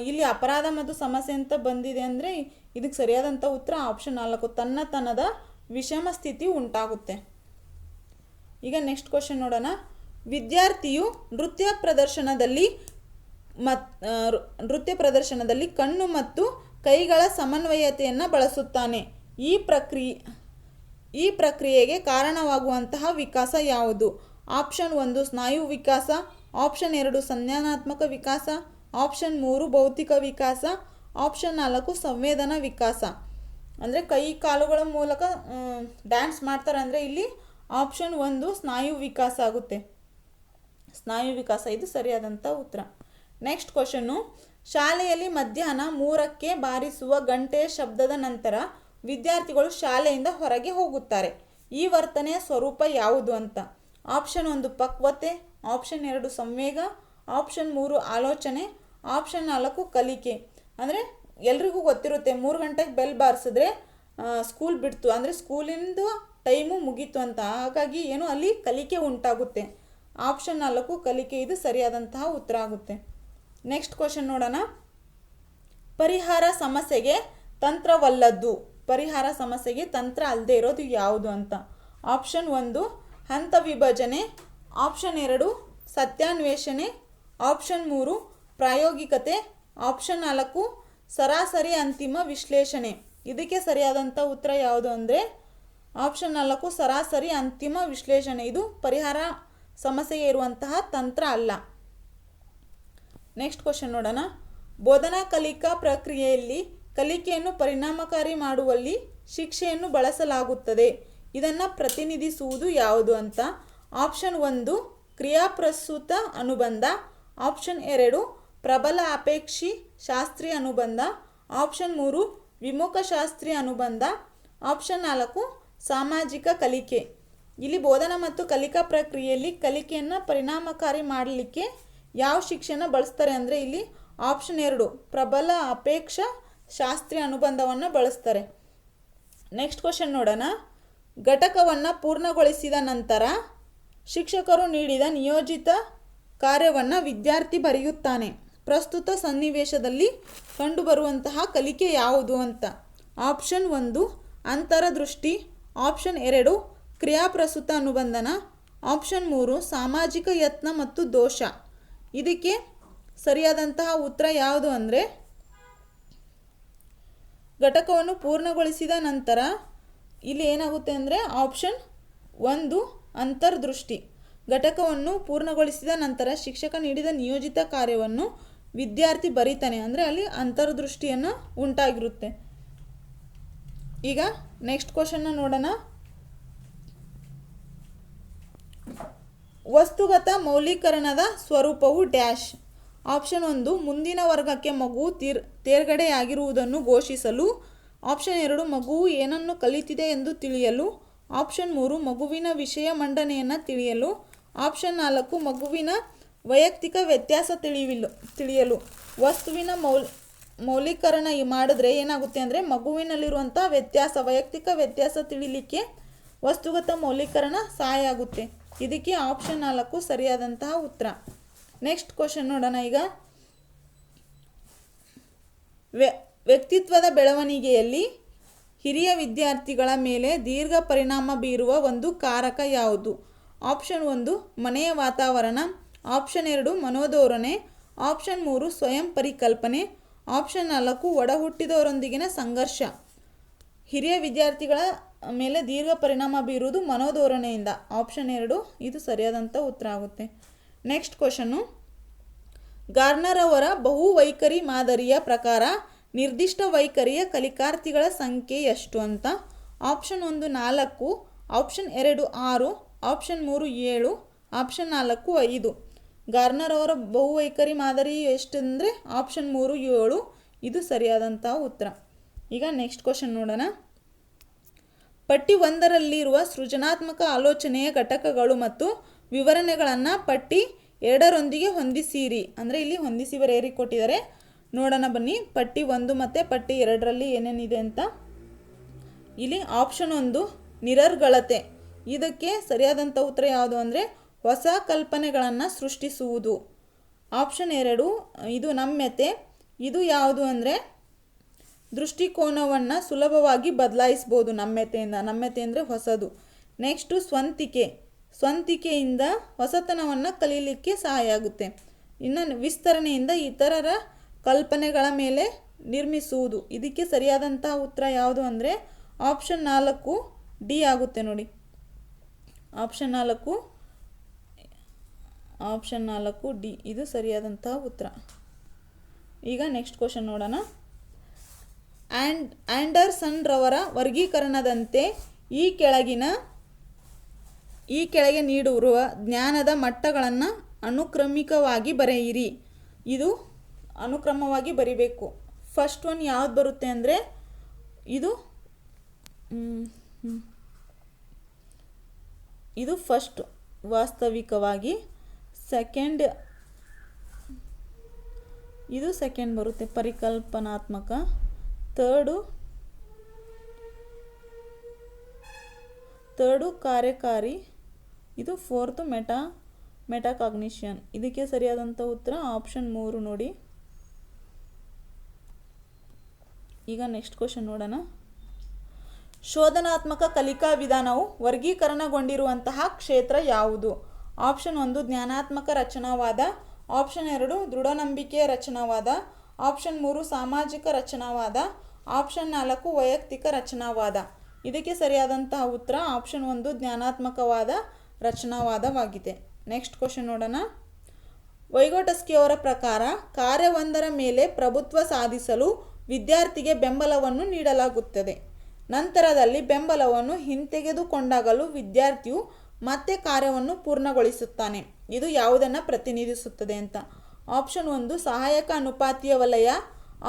ಇಲ್ಲಿ ಅಪರಾಧ ಮತ್ತು ಸಮಸ್ಯೆ ಅಂತ ಬಂದಿದೆ ಅಂದರೆ ಇದಕ್ಕೆ ಸರಿಯಾದಂಥ ಉತ್ತರ ಆಪ್ಷನ್ 4 ತನ್ನತನದ ವಿಷಮ ಸ್ಥಿತಿ ಉಂಟಾಗುತ್ತೆ. ಈಗ ನೆಕ್ಸ್ಟ್ ಕ್ವಶನ್ ನೋಡೋಣ. ವಿದ್ಯಾರ್ಥಿಯು ನೃತ್ಯ ಪ್ರದರ್ಶನದಲ್ಲಿ ಕಣ್ಣು ಮತ್ತು ಕೈಗಳ ಸಮನ್ವಯತೆಯನ್ನು ಬಳಸುತ್ತಾನೆ. ಈ ಪ್ರಕ್ರಿಯೆಗೆ ಕಾರಣವಾಗುವಂತಹ ವಿಕಾಸ ಯಾವುದು. ಆಪ್ಷನ್ 1 ಸ್ನಾಯು ವಿಕಾಸ, ಆಪ್ಷನ್ 2 ಸಂಜ್ಞಾನಾತ್ಮಕ ವಿಕಾಸ, ಆಪ್ಷನ್ 3 ಭೌತಿಕ ವಿಕಾಸ, ಆಪ್ಷನ್ 4 ಸಂವೇದನಾ ವಿಕಾಸ. ಅಂದರೆ ಕೈ ಕಾಲುಗಳ ಮೂಲಕ ಡ್ಯಾನ್ಸ್ ಮಾಡ್ತಾರೆ ಅಂದರೆ ಇಲ್ಲಿ ಆಪ್ಷನ್ 1 ಸ್ನಾಯು ವಿಕಾಸ ಆಗುತ್ತೆ. ಸ್ನಾಯು ವಿಕಾಸ ಇದು ಸರಿಯಾದಂಥ ಉತ್ತರ. Next question. ಶಾಲೆಯಲ್ಲಿ ಮಧ್ಯಾಹ್ನ 3ಕ್ಕೆ ಬಾರಿಸುವ ಗಂಟೆಯ ಶಬ್ದದ ನಂತರ ವಿದ್ಯಾರ್ಥಿಗಳು ಶಾಲೆಯಿಂದ ಹೊರಗೆ ಹೋಗುತ್ತಾರೆ. ಈ ವರ್ತನೆಯ ಸ್ವರೂಪ ಯಾವುದು ಅಂತ. ಆಪ್ಷನ್ 1 ಪಕ್ವತೆ, ಆಪ್ಷನ್ 2 ಸಂವೇಗ, ಆಪ್ಷನ್ 3 ಆಲೋಚನೆ, ಆಪ್ಷನ್ 4 ಕಲಿಕೆ. ಅಂದರೆ ಎಲ್ರಿಗೂ ಗೊತ್ತಿರುತ್ತೆ 3 ಗಂಟೆಗೆ ಬೆಲ್ ಬಾರಿಸಿದ್ರೆ ಸ್ಕೂಲ್ ಬಿಡ್ತು, ಅಂದರೆ ಸ್ಕೂಲಿಂದ ಟೈಮು ಮುಗೀತು ಅಂತ. ಹಾಗಾಗಿ ಏನು ಅಲ್ಲಿ ಕಲಿಕೆ ಉಂಟಾಗುತ್ತೆ. ಆಪ್ಷನ್ 4 ಕಲಿಕೆ ಇದು ಸರಿಯಾದಂತಹ ಉತ್ತರ ಆಗುತ್ತೆ. ನೆಕ್ಸ್ಟ್ ಕ್ವಶನ್ ನೋಡೋಣ. ಪರಿಹಾರ ಸಮಸ್ಯೆಗೆ ತಂತ್ರವಲ್ಲದ್ದು, ಪರಿಹಾರ ಸಮಸ್ಯೆಗೆ ತಂತ್ರ ಅಲ್ಲದೆ ಇರೋದು ಯಾವುದು ಅಂತ. ಆಪ್ಷನ್ 1 ಹಂತ ವಿಭಜನೆ, ಆಪ್ಷನ್ 2 ಸತ್ಯಾನ್ವೇಷಣೆ, ಆಪ್ಷನ್ 3 ಪ್ರಾಯೋಗಿಕತೆ, ಆಪ್ಷನ್ 4 ಸರಾಸರಿ ಅಂತಿಮ ವಿಶ್ಲೇಷಣೆ. ಇದಕ್ಕೆ ಸರಿಯಾದಂಥ ಉತ್ತರ ಯಾವುದು ಅಂದರೆ ಆಪ್ಷನ್ 4 ಸರಾಸರಿ ಅಂತಿಮ ವಿಶ್ಲೇಷಣೆ. ಇದು ಪರಿಹಾರ ಸಮಸ್ಯೆಗೆ ಇರುವಂತಹ ತಂತ್ರ ಅಲ್ಲ. ನೆಕ್ಸ್ಟ್ ಕ್ವಶನ್ ನೋಡೋಣ. ಬೋಧನಾ ಕಲಿಕಾ ಪ್ರಕ್ರಿಯೆಯಲ್ಲಿ ಕಲಿಕೆಯನ್ನು ಪರಿಣಾಮಕಾರಿ ಮಾಡುವಲ್ಲಿ ಶಿಕ್ಷೆಯನ್ನು ಬಳಸಲಾಗುತ್ತದೆ. ಇದನ್ನು ಪ್ರತಿನಿಧಿಸುವುದು ಯಾವುದು ಅಂತ. ಆಪ್ಷನ್ 1 ಕ್ರಿಯಾಪ್ರಸ್ತುತ ಅನುಬಂಧ, ಆಪ್ಷನ್ 2 ಪ್ರಬಲ ಅಪೇಕ್ಷಿ ಶಾಸ್ತ್ರೀಯ ಅನುಬಂಧ, ಆಪ್ಷನ್ 3 ವಿಮುಖ ಶಾಸ್ತ್ರೀಯ ಅನುಬಂಧ, ಆಪ್ಷನ್ 4 ಸಾಮಾಜಿಕ ಕಲಿಕೆ. ಇಲ್ಲಿ ಬೋಧನಾ ಮತ್ತು ಕಲಿಕಾ ಪ್ರಕ್ರಿಯೆಯಲ್ಲಿ ಕಲಿಕೆಯನ್ನು ಪರಿಣಾಮಕಾರಿ ಮಾಡಲಿಕ್ಕೆ ಯಾವ ಶಿಕ್ಷೆನ ಬಳಸ್ತಾರೆ ಅಂದರೆ ಇಲ್ಲಿ ಆಪ್ಷನ್ 2 ಪ್ರಬಲ ಅಪೇಕ್ಷ ಶಾಸ್ತ್ರೀಯ ಅನುಬಂಧವನ್ನು ಬಳಸ್ತಾರೆ. ನೆಕ್ಸ್ಟ್ ಕ್ವಶನ್ ನೋಡೋಣ. ಘಟಕವನ್ನು ಪೂರ್ಣಗೊಳಿಸಿದ ನಂತರ ಶಿಕ್ಷಕರು ನೀಡಿದ ನಿಯೋಜಿತ ಕಾರ್ಯವನ್ನು ವಿದ್ಯಾರ್ಥಿ ಬರೆಯುತ್ತಾನೆ. ಪ್ರಸ್ತುತ ಸನ್ನಿವೇಶದಲ್ಲಿ ಕಂಡುಬರುವಂತಹ ಕಲಿಕೆ ಯಾವುದು ಅಂತ. ಆಪ್ಷನ್ 1 ಅಂತರದೃಷ್ಟಿ, ಆಪ್ಷನ್ 2 ಕ್ರಿಯಾಪ್ರಸ್ತುತ ಅನುಬಂಧನ, ಆಪ್ಷನ್ 3 ಸಾಮಾಜಿಕ ಯತ್ನ ಮತ್ತು ದೋಷ. ಇದಕ್ಕೆ ಸರಿಯಾದಂತಹ ಉತ್ತರ ಯಾವುದು ಅಂದರೆ ಘಟಕವನ್ನು ಪೂರ್ಣಗೊಳಿಸಿದ ನಂತರ ಇಲ್ಲಿ ಏನಾಗುತ್ತೆ ಅಂದರೆ ಆಪ್ಷನ್ 1 ಅಂತರ್ದೃಷ್ಟಿ. ಘಟಕವನ್ನು ಪೂರ್ಣಗೊಳಿಸಿದ ನಂತರ ಶಿಕ್ಷಕ ನೀಡಿದ ನಿಯೋಜಿತ ಕಾರ್ಯವನ್ನು ವಿದ್ಯಾರ್ಥಿ ಬರೀತಾನೆ, ಅಂದರೆ ಅಲ್ಲಿ ಅಂತರ್ದೃಷ್ಟಿಯನ್ನು ಉಂಟಾಗಿರುತ್ತೆ. ಈಗ ನೆಕ್ಸ್ಟ್ ಕ್ವಶನ್ನ ನೋಡೋಣ. ವಸ್ತುಗತ ಮೌಲ್ಯೀಕರಣದ ಸ್ವರೂಪವು ಡ್ಯಾಶ್. ಆಪ್ಷನ್ 1 ಮುಂದಿನ ವರ್ಗಕ್ಕೆ ಮಗುವು ತೇರ್ಗಡೆಯಾಗಿರುವುದನ್ನು ಘೋಷಿಸಲು, ಆಪ್ಷನ್ 2 ಮಗುವು ಏನನ್ನು ಕಲಿತಿದೆ ಎಂದು ತಿಳಿಯಲು, ಆಪ್ಷನ್ 3 ಮಗುವಿನ ವಿಷಯ ಮಂಡನೆಯನ್ನು ತಿಳಿಯಲು, ಆಪ್ಷನ್ 4 ಮಗುವಿನ ವೈಯಕ್ತಿಕ ವ್ಯತ್ಯಾಸ ತಿಳಿಯಲು. ವಸ್ತುವಿನ ಮೌಲ್ಯೀಕರಣ ಮಾಡಿದ್ರೆ ಏನಾಗುತ್ತೆ ಅಂದರೆ ಮಗುವಿನಲ್ಲಿರುವಂಥ ವೈಯಕ್ತಿಕ ವ್ಯತ್ಯಾಸ ತಿಳಿಲಿಕ್ಕೆ ವಸ್ತುಗತ ಮೌಲ್ಯೀಕರಣ ಸಹಾಯ ಆಗುತ್ತೆ. ಇದಕ್ಕೆ ಆಪ್ಷನ್ 4 ಸರಿಯಾದಂತಹ ಉತ್ತರ. ನೆಕ್ಸ್ಟ್ ಕ್ವಶನ್ ನೋಡೋಣ. ಈಗ ವ್ಯಕ್ತಿತ್ವದ ಬೆಳವಣಿಗೆಯಲ್ಲಿ ಹಿರಿಯ ವಿದ್ಯಾರ್ಥಿಗಳ ಮೇಲೆ ದೀರ್ಘ ಪರಿಣಾಮ ಬೀರುವ ಒಂದು ಕಾರಕ ಯಾವುದು. ಆಪ್ಷನ್ 1 ಮನೆಯ ವಾತಾವರಣ, ಆಪ್ಷನ್ 2 ಮನೋಧೋರಣೆ, ಆಪ್ಷನ್ 3 ಸ್ವಯಂ ಪರಿಕಲ್ಪನೆ, ಆಪ್ಷನ್ 4 ಒಡಹುಟ್ಟಿದವರೊಂದಿಗಿನ ಸಂಘರ್ಷ. ಹಿರಿಯ ವಿದ್ಯಾರ್ಥಿಗಳ ಮೇಲೆ ದೀರ್ಘ ಪರಿಣಾಮ ಬೀರುವುದು ಮನೋಧೋರಣೆಯಿಂದ. ಆಪ್ಷನ್ 2 ಇದು ಸರಿಯಾದಂಥ ಉತ್ತರ ಆಗುತ್ತೆ. Next question. ಗಾರ್ನರ್ ಅವರ ಬಹುವೈಖರಿ ಮಾದರಿಯ ಪ್ರಕಾರ ನಿರ್ದಿಷ್ಟ ವೈಖರಿಯ ಕಲಿಕಾರ್ಥಿಗಳ ಸಂಖ್ಯೆ ಎಷ್ಟು ಅಂತ. Option 1 4, option 2 6, option 3 7, option 4 5. Garner ಅವರ ಬಹುವೈಖರಿ ಮಾದರಿ ಎಷ್ಟು ಅಂದರೆ ಆಪ್ಷನ್ 3 7. ಇದು ಸರಿಯಾದಂಥ ಉತ್ತರ. ಈಗ ನೆಕ್ಸ್ಟ್ ಕ್ವಶನ್ ನೋಡೋಣ. ಪಟ್ಟಿ 1ರಲ್ಲಿರುವ ಸೃಜನಾತ್ಮಕ ಆಲೋಚನೆಯ ಘಟಕಗಳು ಮತ್ತು ವಿವರಣೆಗಳನ್ನು ಪಟ್ಟಿ 2ರೊಂದಿಗೆ ಹೊಂದಿಸಿರಿ. ಅಂದರೆ ಇಲ್ಲಿ ಹೊಂದಿಸಿ ಬರೆಯರಿ ಕೊಟ್ಟಿದ್ದಾರೆ. ನೋಡೋಣ ಬನ್ನಿ. ಪಟ್ಟಿ 1 ಮತ್ತು ಪಟ್ಟಿ 2ರಲ್ಲಿ ಏನೇನಿದೆ ಅಂತ. ಇಲ್ಲಿ ಆಪ್ಷನ್ 1 ನಿರರ್ಗಳತೆ. ಇದಕ್ಕೆ ಸರಿಯಾದಂಥ ಉತ್ತರ ಯಾವುದು ಅಂದರೆ ಹೊಸ ಕಲ್ಪನೆಗಳನ್ನು ಸೃಷ್ಟಿಸುವುದು. ಆಪ್ಷನ್ 2 ಇದು ನಮ್ಯತೆ. ಇದು ಯಾವುದು ಅಂದರೆ ದೃಷ್ಟಿಕೋನವನ್ನು ಸುಲಭವಾಗಿ ಬದಲಾಯಿಸ್ಬೋದು ನಮ್ಯತೆಯಿಂದ. ನಮ್ಯತೆ ಅಂದರೆ ಹೊಸದು. ನೆಕ್ಸ್ಟು ಸ್ವಂತಿಕೆ. ಸ್ವಂತಿಕೆಯಿಂದ ಹೊಸತನವನ್ನು ಕಲೀಲಿಕ್ಕೆ ಸಹಾಯ ಆಗುತ್ತೆ. ಇನ್ನು ವಿಸ್ತರಣೆಯಿಂದ ಇತರರ ಕಲ್ಪನೆಗಳ ಮೇಲೆ ನಿರ್ಮಿಸುವುದು. ಇದಕ್ಕೆ ಸರಿಯಾದಂಥ ಉತ್ತರ ಯಾವುದು ಅಂದರೆ ಆಪ್ಷನ್ 4 ಡಿ ಆಗುತ್ತೆ ನೋಡಿ. ಆಪ್ಷನ್ 4 ಡಿ ಇದು ಸರಿಯಾದಂಥ ಉತ್ತರ. ಈಗ ನೆಕ್ಸ್ಟ್ ಕ್ವಶನ್ ನೋಡೋಣ. ಆ್ಯಂಡರ್ಸನ್ ರವರ ವರ್ಗೀಕರಣದಂತೆ ಈ ಕೆಳಗೆ ನೀಡಿರುವ ಜ್ಞಾನದ ಮಟ್ಟಗಳನ್ನು ಅನುಕ್ರಮಿಕವಾಗಿ ಬರೆಯಿರಿ. ಇದು ಅನುಕ್ರಮವಾಗಿ ಬರಿಬೇಕು. ಫಸ್ಟ್ ಒನ್ ಯಾವ್ದು ಬರುತ್ತೆ ಅಂದರೆ ಇದು ಫಸ್ಟ್ ವಾಸ್ತವಿಕವಾಗಿ, ಇದು ಸೆಕೆಂಡ್ ಬರುತ್ತೆ ಪರಿಕಲ್ಪನಾತ್ಮಕ, ಥರ್ಡು ಕಾರ್ಯಕಾರಿ, ಇದು ಫೋರ್ತು ಮೆಟಾಕಾಗ್ನಿಷನ್. ಇದಕ್ಕೆ ಸರಿಯಾದಂಥ ಉತ್ತರ ಆಪ್ಷನ್ 3 ನೋಡಿ. ಈಗ ನೆಕ್ಸ್ಟ್ ಕ್ವಶನ್ ನೋಡೋಣ. ಶೋಧನಾತ್ಮಕ ಕಲಿಕಾ ವಿಧಾನವು ವರ್ಗೀಕರಣಗೊಂಡಿರುವಂತಹ ಕ್ಷೇತ್ರ ಯಾವುದು? ಆಪ್ಷನ್ 1 ಜ್ಞಾನಾತ್ಮಕ ರಚನಾವಾದ, ಆಪ್ಷನ್ 2 ದೃಢನಂಬಿಕೆಯ ರಚನಾವಾದ, ಆಪ್ಷನ್ 3 ಸಾಮಾಜಿಕ ರಚನಾವಾದ, ಆಪ್ಷನ್ 4 ವೈಯಕ್ತಿಕ ರಚನಾವಾದ. ಇದಕ್ಕೆ ಸರಿಯಾದಂತಹ ಉತ್ತರ ಆಪ್ಷನ್ 1 ಜ್ಞಾನಾತ್ಮಕವಾದ ರಚನಾವಾದವಾಗಿದೆ. ನೆಕ್ಸ್ಟ್ ಕ್ವಶನ್ ನೋಡೋಣ. ವೈಗೋಟಸ್ಕಿ ಅವರ ಪ್ರಕಾರ ಕಾರ್ಯವೊಂದರ ಮೇಲೆ ಪ್ರಭುತ್ವ ಸಾಧಿಸಲು ವಿದ್ಯಾರ್ಥಿಗೆ ಬೆಂಬಲವನ್ನು ನೀಡಲಾಗುತ್ತದೆ. ನಂತರದಲ್ಲಿ ಬೆಂಬಲವನ್ನು ಹಿಂತೆಗೆದುಕೊಂಡಾಗಲೂ ವಿದ್ಯಾರ್ಥಿಯು ಮತ್ತೆ ಕಾರ್ಯವನ್ನು ಪೂರ್ಣಗೊಳಿಸುತ್ತಾನೆ. ಇದು ಯಾವುದನ್ನು ಪ್ರತಿನಿಧಿಸುತ್ತದೆ ಅಂತ. ಆಪ್ಷನ್ 1 ಸಹಾಯಕ ಅನುಪಾತೀಯ ವಲಯ,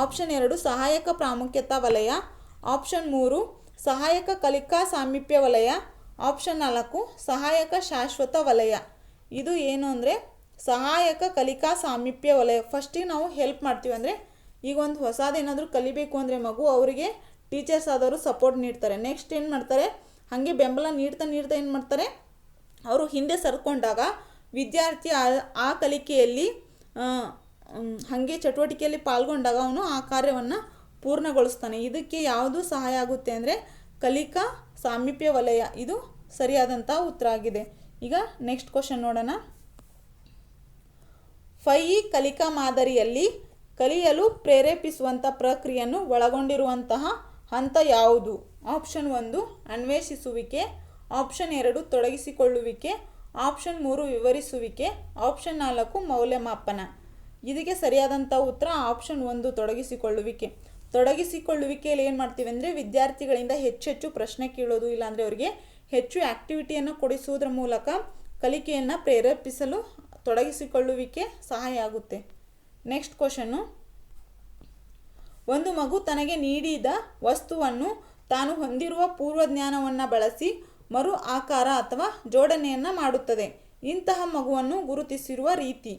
ಆಪ್ಷನ್ 2 ಸಹಾಯಕ ಪ್ರಾಮುಖ್ಯತಾ ವಲಯ, ಆಪ್ಷನ್ 3 ಸಹಾಯಕ ಕಲಿಕಾ ಸಾಮೀಪ್ಯ ವಲಯ, ಆಪ್ಷನ್ 4 ಸಹಾಯಕ ಶಾಶ್ವತ ವಲಯ. ಇದು ಏನು ಅಂದರೆ ಸಹಾಯಕ ಕಲಿಕಾ ಸಾಮೀಪ್ಯ ವಲಯ. ಫಸ್ಟಿಗೆ ನಾವು ಹೆಲ್ಪ್ ಮಾಡ್ತೀವಿ ಅಂದರೆ ಈಗ ಒಂದು ಹೊಸದೇನಾದರೂ ಕಲಿಬೇಕು ಅಂದರೆ ಮಗು ಅವರಿಗೆ ಟೀಚರ್ಸ್ ಆದವರು ಸಪೋರ್ಟ್ ನೀಡ್ತಾರೆ. ನೆಕ್ಸ್ಟ್ ಏನು ಮಾಡ್ತಾರೆ, ಹಾಗೆ ಬೆಂಬಲ ನೀಡ್ತಾ ಏನು ಮಾಡ್ತಾರೆ, ಅವರು ಹಿಂದೆ ಸರ್ಕೊಂಡಾಗ ವಿದ್ಯಾರ್ಥಿ ಆ ಕಲಿಕೆಯಲ್ಲಿ ಹಾಗೆ ಚಟುವಟಿಕೆಯಲ್ಲಿ ಪಾಲ್ಗೊಂಡಾಗ ಅವನು ಆ ಕಾರ್ಯವನ್ನು ಪೂರ್ಣಗೊಳಿಸ್ತಾನೆ. ಇದಕ್ಕೆ ಯಾವುದು ಸಹಾಯ ಆಗುತ್ತೆ ಅಂದರೆ ಕಲಿಕಾ ಸಾಮೀಪ್ಯ ವಲಯ. ಇದು ಸರಿಯಾದಂಥ ಉತ್ತರ ಆಗಿದೆ. ಈಗ ನೆಕ್ಸ್ಟ್ ಕ್ವಶನ್ ನೋಡೋಣ. 5E ಕಲಿಕಾ ಮಾದರಿಯಲ್ಲಿ ಕಲಿಯಲು ಪ್ರೇರೇಪಿಸುವಂಥ ಪ್ರಕ್ರಿಯೆಯನ್ನು ಒಳಗೊಂಡಿರುವಂತಹ ಹಂತ ಯಾವುದು? ಆಪ್ಷನ್ 1 ಅನ್ವೇಷಿಸುವಿಕೆ, ಆಪ್ಷನ್ 2 ತೊಡಗಿಸಿಕೊಳ್ಳುವಿಕೆ, ಆಪ್ಷನ್ 3 ವಿವರಿಸುವಿಕೆ, ಆಪ್ಷನ್ 4 ಮೌಲ್ಯಮಾಪನ. ಇದಕ್ಕೆ ಸರಿಯಾದಂಥ ಉತ್ತರ ಆಪ್ಷನ್ 1 ತೊಡಗಿಸಿಕೊಳ್ಳುವಿಕೆ. ತೊಡಗಿಸಿಕೊಳ್ಳುವಿಕೆಯಲ್ಲಿ ಏನು ಮಾಡ್ತೀವಿ ಅಂದರೆ ವಿದ್ಯಾರ್ಥಿಗಳಿಂದ ಹೆಚ್ಚು ಪ್ರಶ್ನೆ ಕೇಳೋದು, ಇಲ್ಲಾಂದರೆ ಅವರಿಗೆ ಹೆಚ್ಚು ಆ್ಯಕ್ಟಿವಿಟಿಯನ್ನು ಕೊಡಿಸುವುದರ ಮೂಲಕ ಕಲಿಕೆಯನ್ನು ಪ್ರೇರೇಪಿಸಲು ತೊಡಗಿಸಿಕೊಳ್ಳುವಿಕೆ ಸಹಾಯ ಆಗುತ್ತೆ. Next question. ಒಂದು ಮಗು ತನಗೆ ನೀಡಿದ ವಸ್ತುವನ್ನು ತಾನು ಹೊಂದಿರುವ ಪೂರ್ವಜ್ಞಾನವನ್ನು ಬಳಸಿ ಮರು ಆಕಾರ ಅಥವಾ ಜೋಡಣೆಯನ್ನು ಮಾಡುತ್ತದೆ. ಇಂತಹ ಮಗುವನ್ನು ಗುರುತಿಸಿರುವ ರೀತಿ.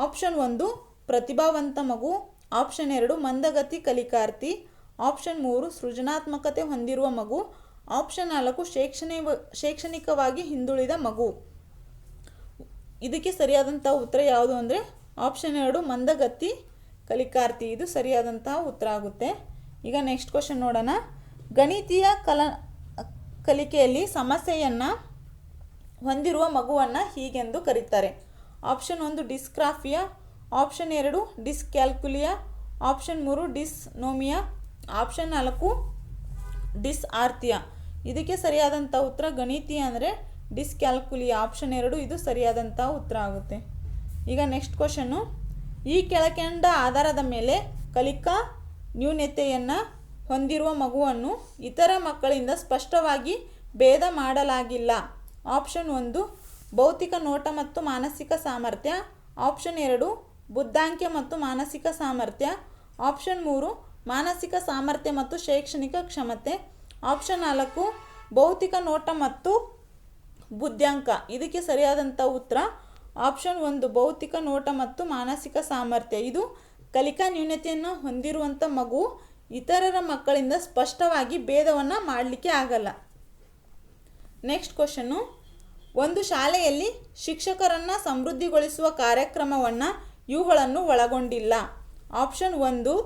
ಆಪ್ಷನ್ 1 ಪ್ರತಿಭಾವಂತ ಮಗು, ಆಪ್ಷನ್ 2 ಮಂದಗತಿ ಕಲಿಕಾರ್ಥಿ, ಆಪ್ಷನ್ 3 ಸೃಜನಾತ್ಮಕತೆ ಹೊಂದಿರುವ ಮಗು, ಆಪ್ಷನ್ 4 ಶೈಕ್ಷಣಿಕವಾಗಿ ಹಿಂದುಳಿದ ಮಗು. ಇದಕ್ಕೆ ಸರಿಯಾದಂಥ ಉತ್ತರ ಯಾವುದು ಅಂದರೆ ಆಪ್ಷನ್ 2 ಮಂದಗತಿ ಕಲಿಕಾರ್ಥಿ. ಇದು ಸರಿಯಾದಂತಹ ಉತ್ತರ ಆಗುತ್ತೆ. ಈಗ ನೆಕ್ಸ್ಟ್ ಕ್ವಶನ್ ನೋಡೋಣ. ಗಣಿತೀಯ ಕಲಿಕೆಯಲ್ಲಿ ಸಮಸ್ಯೆಯನ್ನು ಹೊಂದಿರುವ ಮಗುವನ್ನು ಹೀಗೆಂದು ಕರೀತಾರೆ. Option 1 dysgraphia, option 2 dyscalculia, option 3 dysnomia, option 4 dysarthria. ಇದಕ್ಕೆ ಸರಿಯಾದಂಥ ಉತ್ತರ ಗಣಿತೀಯ ಅಂದರೆ ಡಿಸ್ಕ್ಯಾಲ್ಕುಲಿಯಾ. ಆಪ್ಷನ್ 2 ಇದು ಸರಿಯಾದಂಥ ಉತ್ತರ ಆಗುತ್ತೆ. ಈಗ ನೆಕ್ಸ್ಟ್ ಕ್ವಶನ್ನು. ಈ ಕೆಳಕಂಡ ಆಧಾರದ ಮೇಲೆ ಕಲಿಕಾ ನ್ಯೂನತೆಯನ್ನು ಹೊಂದಿರುವ ಮಗುವನ್ನು ಇತರ ಮಕ್ಕಳಿಂದ ಸ್ಪಷ್ಟವಾಗಿ ಭೇದ ಮಾಡಲಾಗಿಲ್ಲ. ಆಪ್ಷನ್ 1 ಭೌತಿಕ ನೋಟ ಮತ್ತು ಮಾನಸಿಕ ಸಾಮರ್ಥ್ಯ, ಆಪ್ಷನ್ 2 ಬುದ್ಧಾಂಕ ಮತ್ತು ಮಾನಸಿಕ ಸಾಮರ್ಥ್ಯ, ಆಪ್ಷನ್ 3 ಮಾನಸಿಕ ಸಾಮರ್ಥ್ಯ ಮತ್ತು ಶೈಕ್ಷಣಿಕ ಕ್ಷಮತೆ, ಆಪ್ಷನ್ 4 ಭೌತಿಕ ನೋಟ ಮತ್ತು ಬುದ್ಧಾಂಕ. ಇದಕ್ಕೆ ಸರಿಯಾದಂಥ ಉತ್ತರ ಆಪ್ಷನ್ 1 ಭೌತಿಕ ನೋಟ ಮತ್ತು ಮಾನಸಿಕ ಸಾಮರ್ಥ್ಯ. ಇದು ಕಲಿಕಾ ನ್ಯೂನತೆಯನ್ನು ಹೊಂದಿರುವಂಥ ಮಗು ಇತರರ ಮಕ್ಕಳಿಂದ ಸ್ಪಷ್ಟವಾಗಿ ಭೇದವನ್ನು ಮಾಡಲಿಕ್ಕೆ ಆಗಲ್ಲ. Next question. ಒಂದು ಶಾಲೆಯಲ್ಲಿ ಶಿಕ್ಷಕರನ್ನು ಸಮೃದ್ಧಿಗೊಳಿಸುವ ಕಾರ್ಯಕ್ರಮವನ್ನು ಇವುಗಳನ್ನು ಒಳಗೊಂಡಿಲ್ಲ. ಆಪ್ಷನ್ 1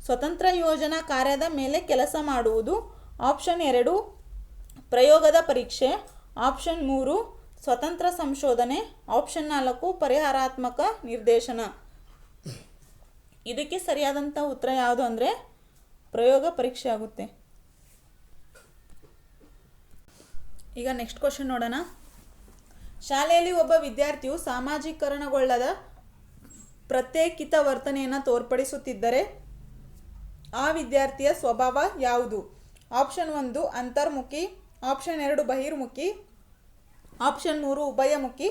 ಸ್ವತಂತ್ರ ಯೋಜನಾ ಕಾರ್ಯದ ಮೇಲೆ ಕೆಲಸ ಮಾಡುವುದು, ಆಪ್ಷನ್ 2 ಪ್ರಯೋಗದ ಪರೀಕ್ಷೆ, ಆಪ್ಷನ್ 3 ಸ್ವತಂತ್ರ ಸಂಶೋಧನೆ, ಆಪ್ಷನ್ 4 ಪರಿಹಾರಾತ್ಮಕ ನಿರ್ದೇಶನ. ಇದಕ್ಕೆ ಸರಿಯಾದಂಥ ಉತ್ತರ ಯಾವುದು ಅಂದರೆ ಪ್ರಯೋಗ ಪರೀಕ್ಷೆ ಆಗುತ್ತೆ. ಈಗ ನೆಕ್ಸ್ಟ್ ಕ್ವಶನ್ ನೋಡೋಣ. ಶಾಲೆಯಲ್ಲಿ ಒಬ್ಬ ವಿದ್ಯಾರ್ಥಿಯು ಸಾಮಾಜೀಕರಣಗೊಳ್ಳದ ಪ್ರತ್ಯೇಕಿತ ವರ್ತನೆಯನ್ನು ತೋರ್ಪಡಿಸುತ್ತಿದ್ದರೆ ಆ ವಿದ್ಯಾರ್ಥಿಯ ಸ್ವಭಾವ ಯಾವುದು? ಆಪ್ಷನ್ 1 ಅಂತರ್ಮುಖಿ, ಆಪ್ಷನ್ 2 ಬಹಿರ್ಮುಖಿ, ಆಪ್ಷನ್ 3 ಉಭಯಮುಖಿ,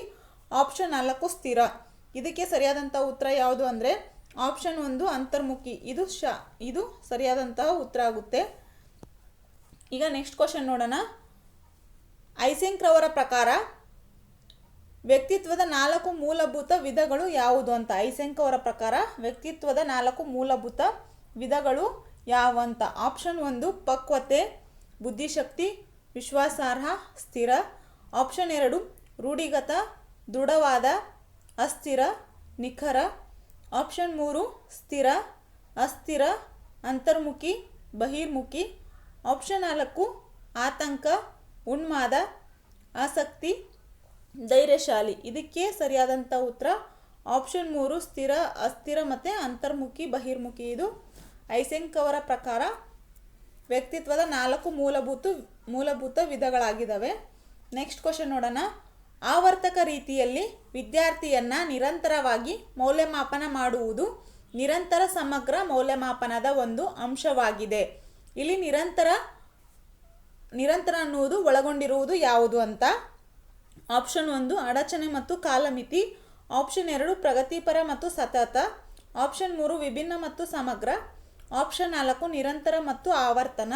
ಆಪ್ಷನ್ 4 ಸ್ಥಿರ. ಇದಕ್ಕೆ ಸರಿಯಾದಂಥ ಉತ್ತರ ಯಾವುದು ಅಂದರೆ ಆಪ್ಷನ್ 1 ಅಂತರ್ಮುಖಿ. ಇದು ಸರಿಯಾದಂತಹ ಉತ್ತರ ಆಗುತ್ತೆ. ಈಗ ನೆಕ್ಸ್ಟ್ ಕ್ವಶನ್ ನೋಡೋಣ. ಐಸೆಂಕ್ರವರ ಪ್ರಕಾರ ವ್ಯಕ್ತಿತ್ವದ 4 ಮೂಲಭೂತ ವಿಧಗಳು ಯಾವುದು ಅಂತ. ಐಸೆಂಕ್ ಅವರ ಪ್ರಕಾರ ವ್ಯಕ್ತಿತ್ವದ 4 ಮೂಲಭೂತ ವಿಧಗಳು ಯಾವಂತ. ಆಪ್ಷನ್ 1 ಪಕ್ವತೆ, ಬುದ್ಧಿಶಕ್ತಿ, ವಿಶ್ವಾಸಾರ್ಹ, ಸ್ಥಿರ. ಆಪ್ಷನ್ 2 ರೂಢಿಗತ, ದೃಢವಾದ, ಅಸ್ಥಿರ, ನಿಖರ. ಆಪ್ಷನ್ 3 ಸ್ಥಿರ, ಅಸ್ಥಿರ, ಅಂತರ್ಮುಖಿ, ಬಹಿರ್ಮುಖಿ. ಆಪ್ಷನ್ 4 ಆತಂಕ, ಉನ್ಮಾದ, ಆಸಕ್ತಿ, ಧೈರ್ಯಶಾಲಿ. ಇದಕ್ಕೆ ಸರಿಯಾದಂಥ ಉತ್ತರ ಆಪ್ಷನ್ 3 ಸ್ಥಿರ, ಅಸ್ಥಿರ ಮತ್ತು ಅಂತರ್ಮುಖಿ, ಬಹಿರ್ಮುಖಿ. ಇದು ಐಸೆಂಕ್ ಅವರ ಪ್ರಕಾರ ವ್ಯಕ್ತಿತ್ವದ 4 ಮೂಲಭೂತ ವಿಧಗಳಾಗಿದ್ದಾವೆ. ನೆಕ್ಸ್ಟ್ ಕ್ವಶನ್ ನೋಡೋಣ. ಆವರ್ತಕ ರೀತಿಯಲ್ಲಿ ವಿದ್ಯಾರ್ಥಿಯನ್ನು ನಿರಂತರವಾಗಿ ಮೌಲ್ಯಮಾಪನ ಮಾಡುವುದು ನಿರಂತರ ಸಮಗ್ರ ಮೌಲ್ಯಮಾಪನದ ಒಂದು ಅಂಶವಾಗಿದೆ. ಇಲ್ಲಿ ನಿರಂತರ ಅನ್ನುವುದು ಒಳಗೊಂಡಿರುವುದು ಯಾವುದು ಅಂತ. ಆಪ್ಷನ್ 1 ಅಡಚಣೆ ಮತ್ತು ಕಾಲಮಿತಿ. ಆಪ್ಷನ್ 2 ಪ್ರಗತಿಪರ ಮತ್ತು ಸತತ. ಆಪ್ಷನ್ 3 ವಿಭಿನ್ನ ಮತ್ತು ಸಮಗ್ರ. ಆಪ್ಷನ್ 4 ನಿರಂತರ ಮತ್ತು ಆವರ್ತನ.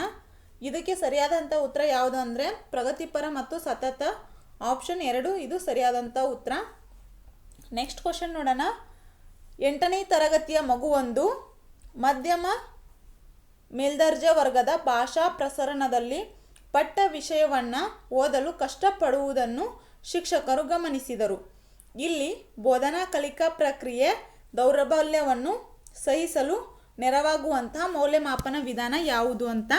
ಇದಕ್ಕೆ ಸರಿಯಾದಂಥ ಉತ್ತರ ಯಾವುದು ಅಂದರೆ ಪ್ರಗತಿಪರ ಮತ್ತು ಸತತ. ಆಪ್ಷನ್ 2 ಇದು ಸರಿಯಾದಂಥ ಉತ್ತರ. ನೆಕ್ಸ್ಟ್ ಕ್ವಶನ್ ನೋಡೋಣ. 8ನೇ ತರಗತಿಯ ಮಗುವೊಂದು ಮಧ್ಯಮ ಮೇಲ್ದರ್ಜೆ ವರ್ಗದ ಭಾಷಾ ಪ್ರಸರಣದಲ್ಲಿ ಪಠ್ಯ ವಿಷಯವನ್ನು ಓದಲು ಕಷ್ಟಪಡುವುದನ್ನು ಶಿಕ್ಷಕರು ಗಮನಿಸಿದರು. ಇಲ್ಲಿ ಬೋಧನಾ ಕಲಿಕಾ ಪ್ರಕ್ರಿಯೆ ದೌರ್ಬಲ್ಯವನ್ನು ಸಹಿಸಲು ನೆರವಾಗುವಂತಹ ಮೌಲ್ಯಮಾಪನ ವಿಧಾನ ಯಾವುದು ಅಂತ.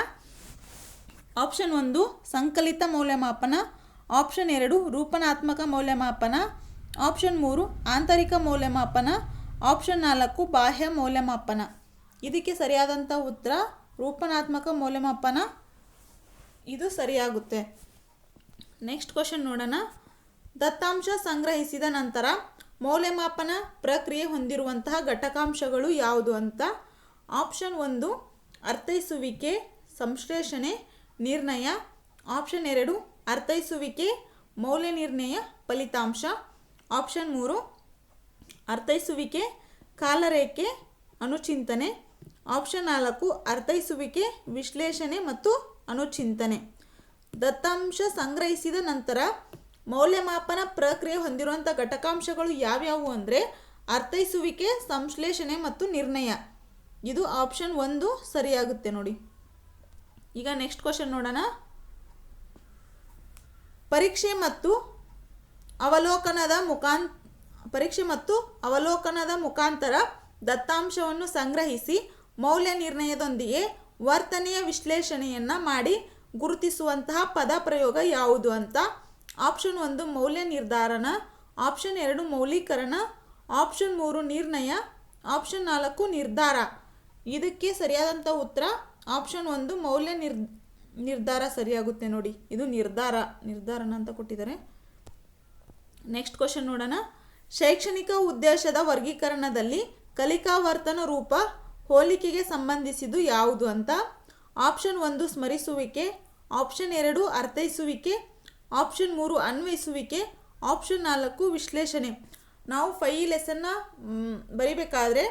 ಆಪ್ಷನ್ 1 ಸಂಕಲಿತ ಮೌಲ್ಯಮಾಪನ. ಆಪ್ಷನ್ 2 ರೂಪನಾತ್ಮಕ ಮೌಲ್ಯಮಾಪನ. ಆಪ್ಷನ್ 3 ಆಂತರಿಕ ಮೌಲ್ಯಮಾಪನ. ಆಪ್ಷನ್ 4 ಬಾಹ್ಯ ಮೌಲ್ಯಮಾಪನ. ಇದಕ್ಕೆ ಸರಿಯಾದಂಥ ಉತ್ತರ ರೂಪನಾತ್ಮಕ ಮೌಲ್ಯಮಾಪನ. ಇದು ಸರಿಯಾಗುತ್ತೆ. ನೆಕ್ಸ್ಟ್ ಕ್ವಶನ್ ನೋಡೋಣ. ದತ್ತಾಂಶ ಸಂಗ್ರಹಿಸಿದ ನಂತರ ಮೌಲ್ಯಮಾಪನ ಪ್ರಕ್ರಿಯೆ ಹೊಂದಿರುವಂತಹ ಘಟಕಾಂಶಗಳು ಯಾವುದು ಅಂತ. ಆಪ್ಷನ್ 1 ಅರ್ಥೈಸುವಿಕೆ, ಸಂಶ್ಲೇಷಣೆ, ನಿರ್ಣಯ. ಆಪ್ಷನ್ 2 ಅರ್ಥೈಸುವಿಕೆ, ಮೌಲ್ಯ ನಿರ್ಣಯ, ಫಲಿತಾಂಶ. ಆಪ್ಷನ್ 3 ಅರ್ಥೈಸುವಿಕೆ, ಕಾಲರೇಖೆ, ಅನುಚಿಂತನೆ. ಆಪ್ಷನ್ 4 ಅರ್ಥೈಸುವಿಕೆ, ವಿಶ್ಲೇಷಣೆ ಮತ್ತು ಅನುಚಿಂತನೆ. ದತ್ತಾಂಶ ಸಂಗ್ರಹಿಸಿದ ನಂತರ ಮೌಲ್ಯಮಾಪನ ಪ್ರಕ್ರಿಯೆ ಹೊಂದಿರುವಂಥ ಘಟಕಾಂಶಗಳು ಯಾವ್ಯಾವು ಅಂದರೆ ಅರ್ಥೈಸುವಿಕೆ, ಸಂಶ್ಲೇಷಣೆ ಮತ್ತು ನಿರ್ಣಯ. ಇದು ಆಪ್ಷನ್ 1 ಸರಿಯಾಗುತ್ತೆ ನೋಡಿ. ಈಗ ನೆಕ್ಸ್ಟ್ ಕ್ವಶನ್ ನೋಡೋಣ. ಪರೀಕ್ಷೆ ಮತ್ತು ಅವಲೋಕನದ ಮುಖಾಂತರ ದತ್ತಾಂಶವನ್ನು ಸಂಗ್ರಹಿಸಿ ಮೌಲ್ಯ ನಿರ್ಣಯದೊಂದಿಗೆ ವರ್ತನೆಯ ವಿಶ್ಲೇಷಣೆಯನ್ನು ಮಾಡಿ ಗುರುತಿಸುವಂತಹ ಪದ ಪ್ರಯೋಗ ಯಾವುದು ಅಂತ. ಆಪ್ಷನ್ 1 ಮೌಲ್ಯ ನಿರ್ಧಾರಣ. ಆಪ್ಷನ್ 2 ಮೌಲ್ಯೀಕರಣ. ಆಪ್ಷನ್ 3 ನಿರ್ಣಯ. ಆಪ್ಷನ್ 4 ನಿರ್ಧಾರ. ಇದಕ್ಕೆ ಸರಿಯಾದಂಥ ಉತ್ತರ ಆಪ್ಷನ್ 1 ಮೌಲ್ಯ ನಿರ್ಧಾರ ಸರಿಯಾಗುತ್ತೆ ನೋಡಿ. ಇದು ನಿರ್ಧಾರನ ಅಂತ ಕೊಟ್ಟಿದ್ದಾರೆ. ನೆಕ್ಸ್ಟ್ ಕ್ವಶನ್ ನೋಡೋಣ. ಶೈಕ್ಷಣಿಕ ಉದ್ದೇಶದ ವರ್ಗೀಕರಣದಲ್ಲಿ ಕಲಿಕಾ ವರ್ತನ ರೂಪ ಹೋಲಿಕೆಗೆ ಸಂಬಂಧಿಸಿದ್ದು ಯಾವುದು ಅಂತ. ಆಪ್ಷನ್ 1 ಸ್ಮರಿಸುವಿಕೆ. ಆಪ್ಷನ್ 2 ಅರ್ಥೈಸುವಿಕೆ. ಆಪ್ಷನ್ 3 ಅನ್ವಯಿಸುವಿಕೆ. ಆಪ್ಷನ್ 4 ವಿಶ್ಲೇಷಣೆ. ನಾವು 5 ಲೆಸನ್ನ ಬರಿಬೇಕಾದ್ರೆ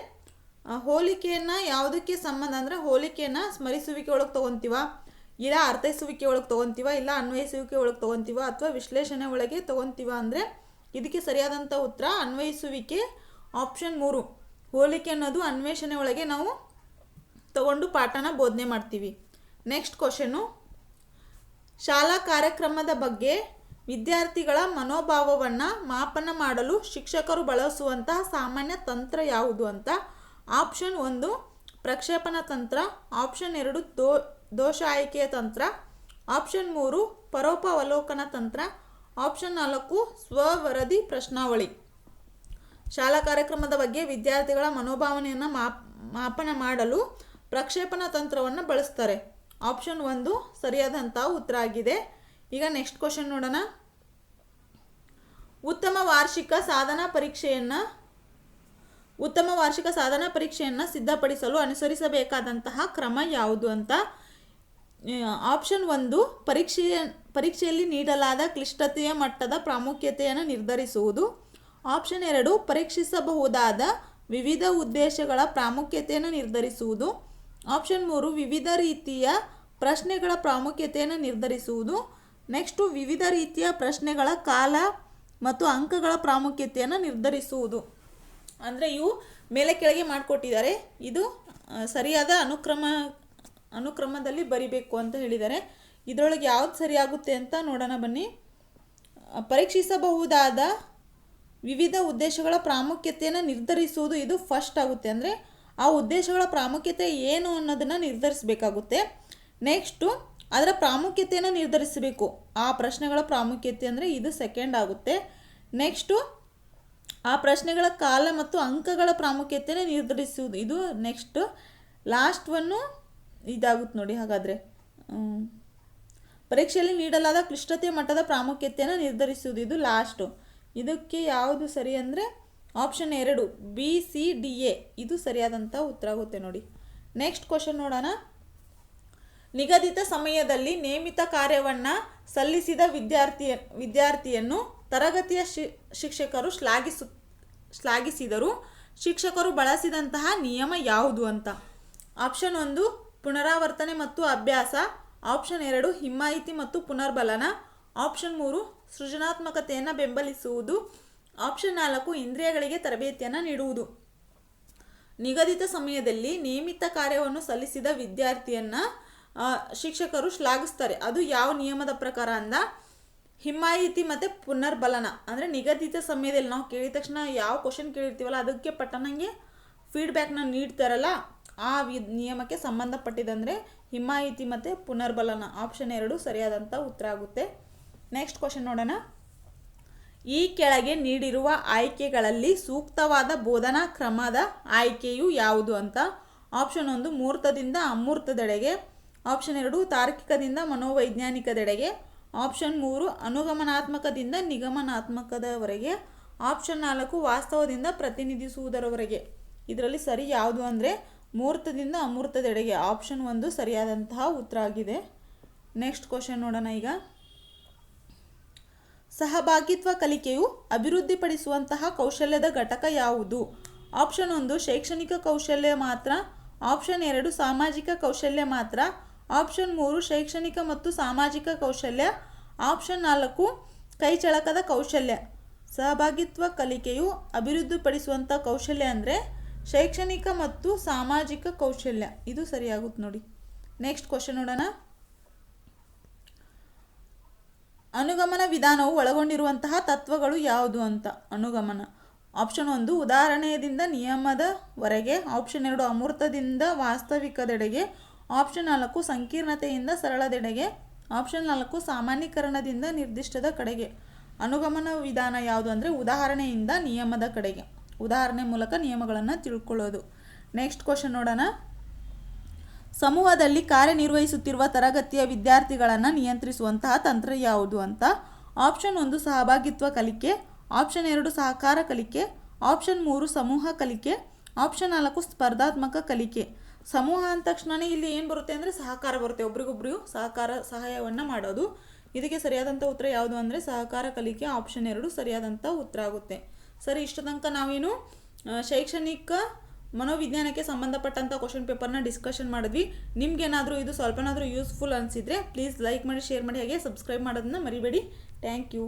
ಹೋಲಿಕೆಯನ್ನು ಯಾವುದಕ್ಕೆ ಸಂಬಂಧ ಅಂದರೆ ಹೋಲಿಕೆಯನ್ನು ಸ್ಮರಿಸುವಿಕೆ ಒಳಗೆ ತೊಗೊತೀವ, ಇಲ್ಲ ಅರ್ಥೈಸುವಿಕೆ ಒಳಗೆ ತೊಗೊತೀವ, ಇಲ್ಲ ಅನ್ವಯಿಸುವಿಕೆ ಒಳಗೆ ತೊಗೊತೀವ, ಅಥವಾ ವಿಶ್ಲೇಷಣೆ ಒಳಗೆ ತೊಗೊತೀವ ಅಂದರೆ ಇದಕ್ಕೆ ಸರಿಯಾದಂಥ ಉತ್ತರ ಅನ್ವಯಿಸುವಿಕೆ. ಆಪ್ಷನ್ 3 ಹೋಲಿಕೆ ಅನ್ನೋದು ಅನ್ವೇಷಣೆ ಒಳಗೆ ನಾವು ತಗೊಂಡು ಪಾಠನ ಬೋಧನೆ ಮಾಡ್ತೀವಿ. Next question. ಶಾಲಾ ಕಾರ್ಯಕ್ರಮದ ಬಗ್ಗೆ ವಿದ್ಯಾರ್ಥಿಗಳ ಮನೋಭಾವವನ್ನು ಮಾಪನ ಮಾಡಲು ಶಿಕ್ಷಕರು ಬಳಸುವಂತಹ ಸಾಮಾನ್ಯ ತಂತ್ರ ಯಾವುದು ಅಂತ. ಆಪ್ಷನ್ 1 ಪ್ರಕ್ಷೇಪಣ ತಂತ್ರ. ಆಪ್ಷನ್ 2 ದೋಷ ಆಯ್ಕೆಯ ತಂತ್ರ. ಆಪ್ಷನ್ 3 ಪರೋಪವಲೋಕನ ತಂತ್ರ. ಆಪ್ಷನ್ 4 ಸ್ವವರದಿ ಪ್ರಶ್ನಾವಳಿ. ಶಾಲಾ ಕಾರ್ಯಕ್ರಮದ ಬಗ್ಗೆ ವಿದ್ಯಾರ್ಥಿಗಳ ಮನೋಭಾವನೆಯನ್ನು ಮಾಪನ ಮಾಡಲು ಪ್ರಕ್ಷೇಪಣ ತಂತ್ರವನ್ನು ಬಳಸ್ತಾರೆ. ಆಪ್ಷನ್ 1 ಸರಿಯಾದಂಥ ಉತ್ತರ ಆಗಿದೆ. ಈಗ ನೆಕ್ಸ್ಟ್ ಕ್ವಶನ್ ನೋಡೋಣ. ಉತ್ತಮ ವಾರ್ಷಿಕ ಸಾಧನಾ ಪರೀಕ್ಷೆಯನ್ನು ಸಿದ್ಧಪಡಿಸಲು ಅನುಸರಿಸಬೇಕಾದಂತಹ ಕ್ರಮ ಯಾವುದು ಅಂತ. ಆಪ್ಷನ್ 1 ಪರೀಕ್ಷೆಯಲ್ಲಿ ನೀಡಲಾದ ಕ್ಲಿಷ್ಟತೆಯ ಮಟ್ಟದ ಪ್ರಾಮುಖ್ಯತೆಯನ್ನು ನಿರ್ಧರಿಸುವುದು. ಆಪ್ಷನ್ 2 ಪರೀಕ್ಷಿಸಬಹುದಾದ ವಿವಿಧ ಉದ್ದೇಶಗಳ ಪ್ರಾಮುಖ್ಯತೆಯನ್ನು ನಿರ್ಧರಿಸುವುದು. ಆಪ್ಷನ್ 3 ವಿವಿಧ ರೀತಿಯ ಪ್ರಶ್ನೆಗಳ ಪ್ರಾಮುಖ್ಯತೆಯನ್ನು ನಿರ್ಧರಿಸುವುದು. ನೆಕ್ಸ್ಟು ವಿವಿಧ ರೀತಿಯ ಪ್ರಶ್ನೆಗಳ ಕಾಲ ಮತ್ತು ಅಂಕಗಳ ಪ್ರಾಮುಖ್ಯತೆಯನ್ನು ನಿರ್ಧರಿಸುವುದು. ಅಂದರೆ ಇವು ಮೇಲೆ ಕೆಳಗೆ ಮಾಡಿಕೊಟ್ಟಿದ್ದಾರೆ. ಇದು ಸರಿಯಾದ ಅನುಕ್ರಮದಲ್ಲಿ ಬರಿಬೇಕು ಅಂತ ಹೇಳಿದ್ದಾರೆ. ಇದರೊಳಗೆ ಯಾವ್ದು ಸರಿಯಾಗುತ್ತೆ ಅಂತ ನೋಡೋಣ ಬನ್ನಿ. ಪರೀಕ್ಷಿಸಬಹುದಾದ ವಿವಿಧ ಉದ್ದೇಶಗಳ ಪ್ರಾಮುಖ್ಯತೆಯನ್ನು ನಿರ್ಧರಿಸುವುದು ಇದು ಫಸ್ಟ್ ಆಗುತ್ತೆ. ಅಂದರೆ ಆ ಉದ್ದೇಶಗಳ ಪ್ರಾಮುಖ್ಯತೆ ಏನು ಅನ್ನೋದನ್ನು ನಿರ್ಧರಿಸಬೇಕಾಗುತ್ತೆ. ನೆಕ್ಸ್ಟು ಅದರ ಪ್ರಾಮುಖ್ಯತೆಯನ್ನು ನಿರ್ಧರಿಸಬೇಕು. ಆ ಪ್ರಶ್ನೆಗಳ ಪ್ರಾಮುಖ್ಯತೆ ಅಂದರೆ ಇದು ಸೆಕೆಂಡ್ ಆಗುತ್ತೆ. ನೆಕ್ಸ್ಟು ಆ ಪ್ರಶ್ನೆಗಳ ಕಾಲ ಮತ್ತು ಅಂಕಗಳ ಪ್ರಾಮುಖ್ಯತೆಯನ್ನು ನಿರ್ಧರಿಸುವುದು ಇದು ನೆಕ್ಸ್ಟ್. ಲಾಸ್ಟ್ ಒನ್ನು ಇದಾಗುತ್ತೆ ನೋಡಿ. ಹಾಗಾದರೆ ಪರೀಕ್ಷೆಯಲ್ಲಿ ನೀಡಲಾದ ಕ್ಲಿಷ್ಟತೆ ಮಟ್ಟದ ಪ್ರಾಮುಖ್ಯತೆಯನ್ನು ನಿರ್ಧರಿಸುವುದು ಇದು ಲಾಸ್ಟು. ಇದಕ್ಕೆ ಯಾವುದು ಸರಿ ಅಂದರೆ ಆಪ್ಷನ್ 2 BCDA ಇದು ಸರಿಯಾದಂಥ ಉತ್ತರ ಆಗುತ್ತೆ ನೋಡಿ. ನೆಕ್ಸ್ಟ್ ಕ್ವಶನ್ ನೋಡೋಣ. ನಿಗದಿತ ಸಮಯದಲ್ಲಿ ನೇಮಿತ ಕಾರ್ಯವನ್ನು ಸಲ್ಲಿಸಿದ ವಿದ್ಯಾರ್ಥಿಯನ್ನು ತರಗತಿಯ ಶಿಕ್ಷಕರು ಶ್ಲಾಘಿಸಿದರು. ಶಿಕ್ಷಕರು ಬಳಸಿದಂತಹ ನಿಯಮ ಯಾವುದು ಅಂತ. ಆಪ್ಷನ್ 1 ಪುನರಾವರ್ತನೆ ಮತ್ತು ಅಭ್ಯಾಸ. ಆಪ್ಷನ್ 2 ಹಿಮ್ಮಾಯಿತಿ ಮತ್ತು ಪುನರ್ಬಲನ. ಆಪ್ಷನ್ 3 ಸೃಜನಾತ್ಮಕತೆಯನ್ನು ಬೆಂಬಲಿಸುವುದು. ಆಪ್ಷನ್ 4 ಇಂದ್ರಿಯಗಳಿಗೆ ತರಬೇತಿಯನ್ನು ನೀಡುವುದು. ನಿಗದಿತ ಸಮಯದಲ್ಲಿ ನೇಮಿತ ಕಾರ್ಯವನ್ನು ಸಲ್ಲಿಸಿದ ವಿದ್ಯಾರ್ಥಿಯನ್ನು ಶಿಕ್ಷಕರು ಶ್ಲಾಘಿಸ್ತಾರೆ. ಅದು ಯಾವ ನಿಯಮದ ಪ್ರಕಾರ ಅಂದ ಹಿಮ್ಮಾಯಿತಿ ಮತ್ತು ಪುನರ್ಬಲನ. ಅಂದರೆ ನಿಗದಿತ ಸಮಯದಲ್ಲಿ ನಾವು ಕೇಳಿದ ತಕ್ಷಣ ಯಾವ ಕ್ವಶನ್ ಕೇಳಿರ್ತೀವಲ್ಲ ಅದಕ್ಕೆ ಪಟ್ಟಣಂಗೆ ಫೀಡ್ಬ್ಯಾಕ್ನ ನೀಡ್ತಾರಲ್ಲ ಆ ನಿಯಮಕ್ಕೆ ಸಂಬಂಧಪಟ್ಟಿದಂದರೆ ಹಿಮ್ಮಾಯಿತಿ ಮತ್ತು ಪುನರ್ಬಲನ. ಆಪ್ಷನ್ 2 ಸರಿಯಾದಂಥ ಉತ್ತರ ಆಗುತ್ತೆ. ನೆಕ್ಸ್ಟ್ ಕ್ವಶನ್ ನೋಡೋಣ. ಈ ಕೆಳಗೆ ನೀಡಿರುವ ಆಯ್ಕೆಗಳಲ್ಲಿ ಸೂಕ್ತವಾದ ಬೋಧನಾ ಕ್ರಮದ ಆಯ್ಕೆಯು ಯಾವುದು ಅಂತ. ಆಪ್ಷನ್ 1 ಮೂರ್ತದಿಂದ ಅಮೂರ್ತದೆಡೆಗೆ. ಆಪ್ಷನ್ 2 ತಾರ್ಕಿಕದಿಂದ ಮನೋವೈಜ್ಞಾನಿಕದೆಡೆಗೆ. ಆಪ್ಷನ್ 3 ಅನುಗಮನಾತ್ಮಕದಿಂದ ನಿಗಮನಾತ್ಮಕದವರೆಗೆ. ಆಪ್ಷನ್ 4 ವಾಸ್ತವದಿಂದ ಪ್ರತಿನಿಧಿಸುವುದರವರೆಗೆ. ಇದರಲ್ಲಿ ಸರಿ ಯಾವುದು ಅಂದರೆ ಮೂರ್ತದಿಂದ ಅಮೂರ್ತದೆಡೆಗೆ. ಆಪ್ಷನ್ 1 ಸರಿಯಾದಂತಹ ಉತ್ತರ ಆಗಿದೆ. ನೆಕ್ಸ್ಟ್ ಕ್ವಶನ್ ನೋಡೋಣ. ಈಗ ಸಹಭಾಗಿತ್ವ ಕಲಿಕೆಯು ಅಭಿವೃದ್ಧಿಪಡಿಸುವಂತಹ ಕೌಶಲ್ಯದ ಘಟಕ ಯಾವುದು. ಆಪ್ಷನ್ 1 ಶೈಕ್ಷಣಿಕ ಕೌಶಲ್ಯ ಮಾತ್ರ. ಆಪ್ಷನ್ 2 ಸಾಮಾಜಿಕ ಕೌಶಲ್ಯ ಮಾತ್ರ. ಆಪ್ಷನ್ 3 ಶೈಕ್ಷಣಿಕ ಮತ್ತು ಸಾಮಾಜಿಕ ಕೌಶಲ್ಯ. ಆಪ್ಷನ್ 4 ಕೈಚಳಕದ ಕೌಶಲ್ಯ. ಸಹಭಾಗಿತ್ವ ಕಲಿಕೆಯು ಅಭಿವೃದ್ಧಿಪಡಿಸುವಂಥ ಕೌಶಲ್ಯ ಅಂದರೆ ಶೈಕ್ಷಣಿಕ ಮತ್ತು ಸಾಮಾಜಿಕ ಕೌಶಲ್ಯ. ಇದು ಸರಿಯಾಗುತ್ತೆ ನೋಡಿ. ನೆಕ್ಸ್ಟ್ ಕ್ವಶನ್ ನೋಡೋಣ. ಅನುಗಮನ ವಿಧಾನವು ಒಳಗೊಂಡಿರುವಂತಹ ತತ್ವಗಳು ಯಾವುದು ಅಂತ. ಅನುಗಮನ. ಆಪ್ಷನ್ 1 ಉದಾಹರಣೆಯಿಂದ ನಿಯಮದವರೆಗೆ. ಆಪ್ಷನ್ 2 ಅಮೂರ್ತದಿಂದ ವಾಸ್ತವಿಕದೆಡೆಗೆ. ಆಪ್ಷನ್ 4 ಸಂಕೀರ್ಣತೆಯಿಂದ ಸರಳದೆಡೆಗೆ. ಆಪ್ಷನ್ 4 ಸಾಮಾನ್ಯೀಕರಣದಿಂದ ನಿರ್ದಿಷ್ಟದ ಕಡೆಗೆ. ಅನುಗಮನ ವಿಧಾನ ಯಾವುದು ಅಂದರೆ ಉದಾಹರಣೆಯಿಂದ ನಿಯಮದ ಕಡೆಗೆ. ಉದಾಹರಣೆ ಮೂಲಕ ನಿಯಮಗಳನ್ನು ತಿಳ್ಕೊಳ್ಳೋದು. ನೆಕ್ಸ್ಟ್ ಕ್ವಶನ್ ನೋಡೋಣ. ಸಮೂಹದಲ್ಲಿ ಕಾರ್ಯನಿರ್ವಹಿಸುತ್ತಿರುವ ತರಗತಿಯ ವಿದ್ಯಾರ್ಥಿಗಳನ್ನು ನಿಯಂತ್ರಿಸುವಂತಹ ತಂತ್ರ ಯಾವುದು ಅಂತ. ಆಪ್ಷನ್ 1 ಸಹಭಾಗಿತ್ವ ಕಲಿಕೆ. ಆಪ್ಷನ್ 2 ಸಹಕಾರ ಕಲಿಕೆ. ಆಪ್ಷನ್ 3 ಸಮೂಹ ಕಲಿಕೆ. ಆಪ್ಷನ್ 4 ಸ್ಪರ್ಧಾತ್ಮಕ ಕಲಿಕೆ. ಸಮೂಹ ಅಂದ ತಕ್ಷಣ ಇಲ್ಲಿ ಏನು ಬರುತ್ತೆ ಅಂದರೆ ಸಹಕಾರ ಬರುತ್ತೆ. ಒಬ್ರಿಗೊಬ್ರು ಸಹಾಯವನ್ನು ಮಾಡೋದು. ಇದಕ್ಕೆ ಸರಿಯಾದಂಥ ಉತ್ತರ ಯಾವುದು ಅಂದರೆ ಸಹಕಾರ ಕಲಿಕೆ. ಆಪ್ಷನ್ 2 ಸರಿಯಾದಂಥ ಉತ್ತರ ಆಗುತ್ತೆ. ಸರಿ, ಇಷ್ಟು ತನಕ ನಾವೇನು ಶೈಕ್ಷಣಿಕ ಮನೋವಿಜ್ಞಾನಕ್ಕೆ ಸಂಬಂಧಪಟ್ಟಂಥ ಕ್ವಶನ್ ಪೇಪರ್ನ ಡಿಸ್ಕಷನ್ ಮಾಡಿದ್ವಿ. ನಿಮ್ಗೇನಾದರೂ ಇದು ಸ್ವಲ್ಪನಾದರೂ ಯೂಸ್ಫುಲ್ ಅನಿಸಿದರೆ ಪ್ಲೀಸ್ ಲೈಕ್ ಮಾಡಿ, ಶೇರ್ ಮಾಡಿ, ಹಾಗೆ ಸಬ್ಸ್ಕ್ರೈಬ್ ಮಾಡೋದನ್ನ ಮರಿಬೇಡಿ. Thank you.